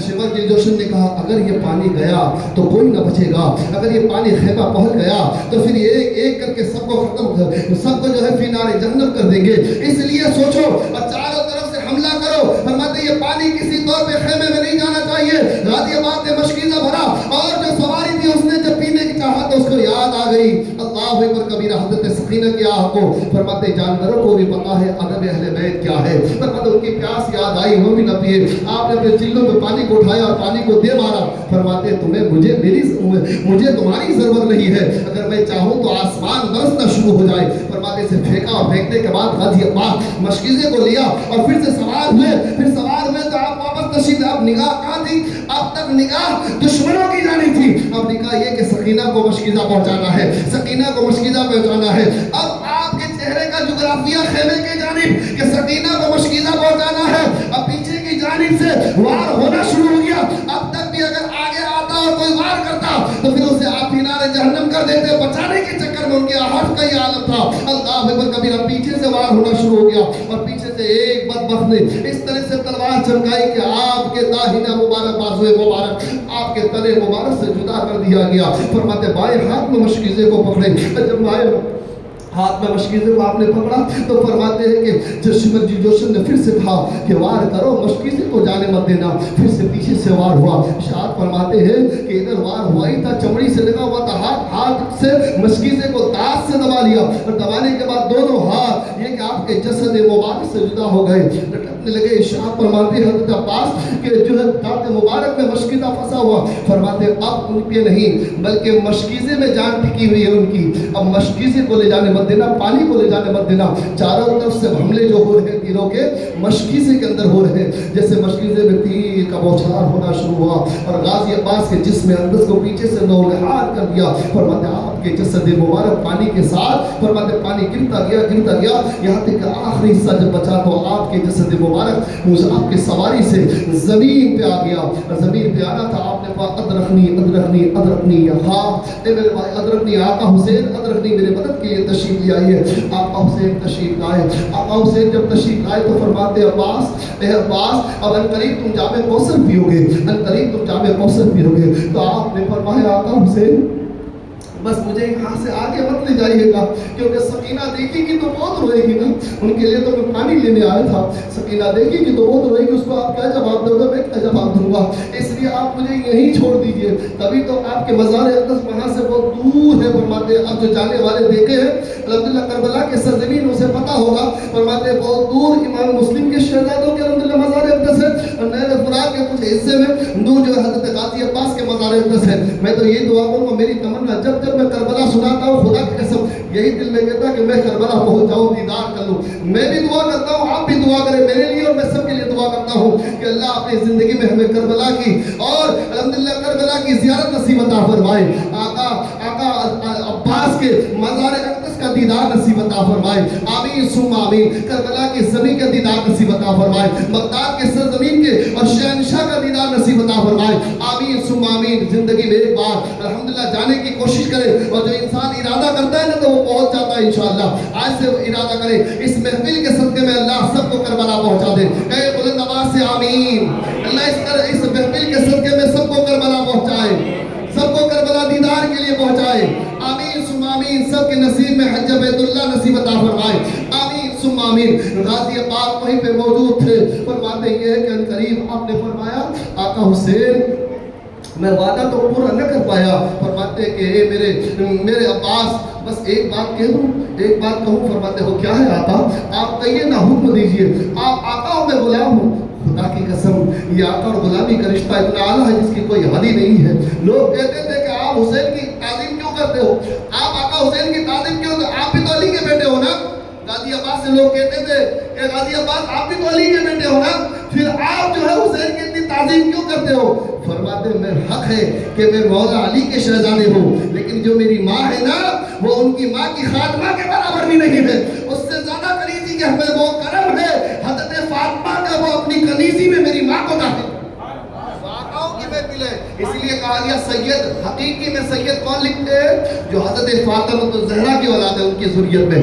شمر جی جوشن نے کہا اگر یہ پانی گیا تو کوئی نہ بچے گا، اگر یہ پانی خیمہ پہنچ گیا تو پھر یہ ایک کر کے سب کو ختم کر، سب کو جو ہے فی نار جہنم کر دیں گے، اس لیے سوچو اور چاروں طرف سے حملہ کرو۔ فرماتے یہ پانی کسی طور پہ خیمے میں نہیں جانا چاہیے۔ غازی آباد نے مشکیزہ بھرا اور جو سواری تھی اس نے جب پینے کی چاہا تو اس کو یاد آ گئی اللہ اکبر کبیرہ، حضرت سکینہ کی آہ کو۔ فرماتے جانوروں کو بھی پتا ہے ادب اہل بیت کیا ہے، فرماتے ان کی پیاس یاد آئی، وہ بھی نہ پیے، آپ نے اپنے چلوں میں پانی کو اٹھایا اور پانی کو دے مارا۔ فرماتے تمہیں مجھے تمہاری ضرورت نہیں ہے، اگر میں چاہوں تو آسمان برسنا شروع ہو جائے۔ فرماتے سے پھینکا اور پھینکنے کے بعد غازی عباس مشکیزے کو لیا اور پھر سے سوار ہوئے۔ پھر سوار ہوئے تو آپ واپس تشریف، اب نگاہ کہاں تھی؟ اب تک نگاہ دشمنوں کی جانب تھی، اب نگاہ یہ کہ سکینہ کو مشکیزہ پہنچانا ہے، سکینہ کو مشکیزہ پہنچانا ہے۔ اب آپ کے چہرے کا جغرافیہ خیمے کے جانب کہ سکینہ کو مشکیزہ پہنچانا ہے، اب پیچھے کی جانب سے وار ہونا شروع ہو گیا۔ اب تک بھی اگر آگے آتا اور کوئی وار کرتا تو پھر اسے آپ فینار جہنم کر دیتے، بچانے کے چکر میں ان کے آہٹ کا یہ عالم تھا۔ اللہ اکبر کبیرہ، پیچھے سے وار ہونا شروع ہو گیا اور پیچھے سے ایک بدبخت نے اس طرح سے تلوار چمکائی کہ آپ کے داہنا مبارک بازوئے مبارک آپ کے تلے مبارک سے جدا کر دیا گیا۔ فرماتے بائیں ہاتھ میں مشکیزے کو پکڑے، جب بائیں ہاتھ میں مشکیزے کو آپ نے پکڑا تو فرماتے ہیں کہ جب شمر جی جوشن نے پھر سے کہا کہ وار کرو، مشکیزے کو جانے مت دینا، پھر سے پیچھے سے وار ہوا۔ شاعر فرماتے ہیں کہ ادھر وار ہوا ہی تھا، چمڑی سے لگا ہوا تھا، ہاتھ سے مشکیزے کو دانت سے دبا لیا اور دبانے کے بعد دونوں ہاتھ یہ کہ آپ کے جسد مبارک سے جدا ہو گئے، لٹکنے لگے۔ شاعر فرماتے ہیں حضرت عباس کہ جو ہے دانت مبارک میں مشکیزہ پھنسا ہوا، فرماتے اب ان پہ نہیں بلکہ مشکیزے میں جان ٹکی ہوئی ہے ان کی، اب مشکیزے کو لے جانے مت دینا، پانی کو لے جانے مت دینا۔ چاروں طرف سے حملے جو ہو رہے ہیں تیروں کے مشکیزے کے اندر ہو رہے ہیں، جیسے مشکیزے میں تیر کا بوچھار ہونا شروع ہوا اور غازی عباس کے جسم اندر کو پیچھے سے نولہار کر دیا۔ فرماتے آپ کے جسد مبارک پانی کے ساتھ، فرماتے پانی گرتا گیا یہاں تک کہ آخری حصہ جب بچا تو آپ کے جسد مبارک آپ کے سواری سے زمین پہ آ گیا، زمین پہ آنا تھا۔ آپ نے کہا ادرکنی ادرکنی ادرکنی یا خواہ، اے میرے بھائی ادرکنی آقا حسین، ادرکنی میرے مدد کے لیے تشریف لے آئیے۔ آقا حسین تشریف لائے، آقا حسین جب تشریف لائے تو فرماتے عباس، اے عباس اب انقریب تم جام کوثر پیو گے، انقریب تم جام کوثر پیو گے۔ تو آپ نے فرمایا آقا حسین بس مجھے یہاں سے آگے مت لے جائیے گا، کیونکہ سکینہ دیکھے گی تو بہت روئے گی نا، ان کے لیے تو میں پانی لینے آیا تھا، سکینہ دیکھے گی تو بہت روئے گی، اس کو آپ کیا جواب دو گے؟ میں کیا جواب دوں گا؟ اس لیے آپ مجھے یہیں چھوڑ دیجئے۔ تبھی تو آپ کے مزار اقدس وہاں سے بہت دور ہے، فرماتے اب جو جانے والے دیکھے ہیں الحمدللہ کربلا کے سرزمین اسے پتہ ہوگا، فرماتے بہت دور امام مسلم کے شہزادوں کے الحمدللہ مزار اقدس ہے اور نہر فرات کے کچھ حصے میں دور جو حضرت غازی عباس کے مزار اقدس ہے۔ میں تو یہ دعا کروں گا، میری تمنا جب میں کربلا سناتا ہوں خدا کی قسم یہی دل میں کہتا کہ میں کربلا پہنچ جاؤں، دیدار کر لوں۔ میں بھی دعا کرتا ہوں، آپ بھی دعا کریں میرے لیے اور میں سب کے لیے دعا کرتا ہوں کہ اللہ اپنی زندگی میں ہمیں کربلا کی اور الحمدللہ کربلا کی زیارت نصیب عطا فرمائے، آقا عباس کے مزار اقدس کا دیدار نصیب عطا فرمائے، آمین ثم آمین۔ کربلا کی زمین کا دیدار نصیب عطا فرمائے، بغداد کے سرزمین کے اور شہنشاہ کا دیدار نصیب عطا فرمائے، آمین ثم آمین۔ زندگی میں ایک بار الحمدللہ جانے کی کوشش کرے اور جو انسان ارادہ کرتا ہے نا تو وہ پہنچ جاتا ہے انشاءاللہ۔ آج سے ارادہ کرے اس محفل کے صدقے میں اللہ سب کو کربلا پہنچا دے، اے بلند آواز سے آمین۔ اللہ اس محفل کے صدقے میں سب کو کربلا پہنچائے، سب کو کربلا دیدار کے لیے پہنچائے، آمین ثم آمین۔ سب کے نصیب میں حج بیت اللہ نصیب عطا فرمائے، آمین ثم آمین۔ غازی عباس وہیں پہ موجود تھے، فرماتے یہ ہے کہ انقریب آپ نے فرمایا آقا حسین میں وعدہ تو پورا نہ کر پایا، فرماتے کہ اے میرے عباس بس ایک بات کہہ دوں، ایک بات کہوں؟ فرماتے ہو کیا ہے آقا؟ آپ کہیے نہ، حکم دیجئے۔ آپ آقا ہو میں غلام ہوں، خدا کی قسم یہ آقا اور غلامی کا رشتہ اتنا اعلیٰ ہے جس کی کوئی حدی نہیں ہے۔ لوگ کہتے تھے کہ آپ حسین کی تعظیم کیوں کرتے ہو؟ آپ آقا حسین کی تعظیم کیوں؟ آپ بھی تو علی کے بیٹے ہو نا۔ غازی عباس سے لوگ کہتے تھے کہ غازی عباس آپ بھی تو علی کے بیٹے ہو نا، پھر آپ جو ہے حسین کی اتنی تعظیم کیوں کرتے ہو؟ فرماتے میں حق ہے کہ میں مولا علی کے شہزادے ہوں، لیکن جو میری ماں ہے نا وہ ان کی ماں کی خاتمہ کے برابر بھی نہیں ہے، اس سے زیادہ کنیزی کہ ہمیں وہ کرم ہے حضرت فاطمہ کا، وہ اپنی کنیزی میں میری ماں کو داخل کی محفل ہے۔ اسی لیے کہا گیا سید، حقیقی میں سید کون لکھتے ہیں؟ جو حضرت فاطمہ الزہرا کی اولاد ہے ان کی ذریت میں،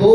2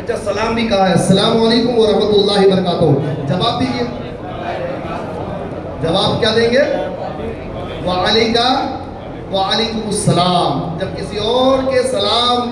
اچھا سلام بھی کہا ہے، السلام علیکم ورحمۃ اللہ وبرکاتہ، جواب دیجیے، جواب کیا دیں گے؟ وعلیکم السلام. جب کسی اور کے سلام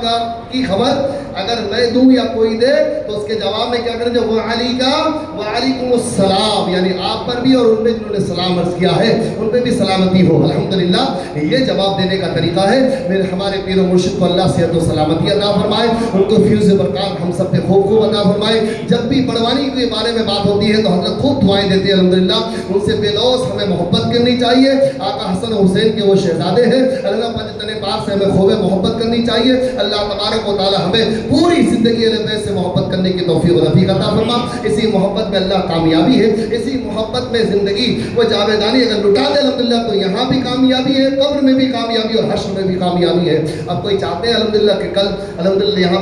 کی خبر اگر میں دوں یا کوئی دے تو اس کے جواب میں کیا کریں جو وعلیکم السلام، یعنی آپ پر بھی اور ان پہ جنہوں نے سلام عرض کیا ہے ان پہ بھی سلامتی ہو. الحمدللہ یہ جواب دینے کا طریقہ ہے. میرے ہمارے پیر و مرشد کو اللہ صحت و سلامتی عطا فرمائے، ان کو فیوز برکات ہم سب پہ خوب عطا فرمائے. جب بھی بڑوانی کے بارے میں بات ہوتی ہے تو حضرت خود دعائیں دیتے ہیں الحمدللہ. ان سے بے لوث ہمیں محبت کرنی چاہیے. آقا حسن حسین کے وہ شہزادے ہیں، اللہ پاک پاک سے ہمیں خوب محبت کرنی چاہیے. اللہ تبارک و تعالی ہمیں پوری زندگی اہل بیت سے محبت کرنے کی توفیق و رفیق عطا فرما. اسی محبت میں اللہ کامیابی ہے، اسی محبت میں زندگی وہ جاویدانی اگر لٹا دے الحمدللہ تو یہاں بھی کامیابی ہے، قبر میں بھی کامیابی اور حشر میں بھی کامیابی ہے. اب کوئی چاہتے ہیں الحمدللہ کہ کل الحمدللہ یہاں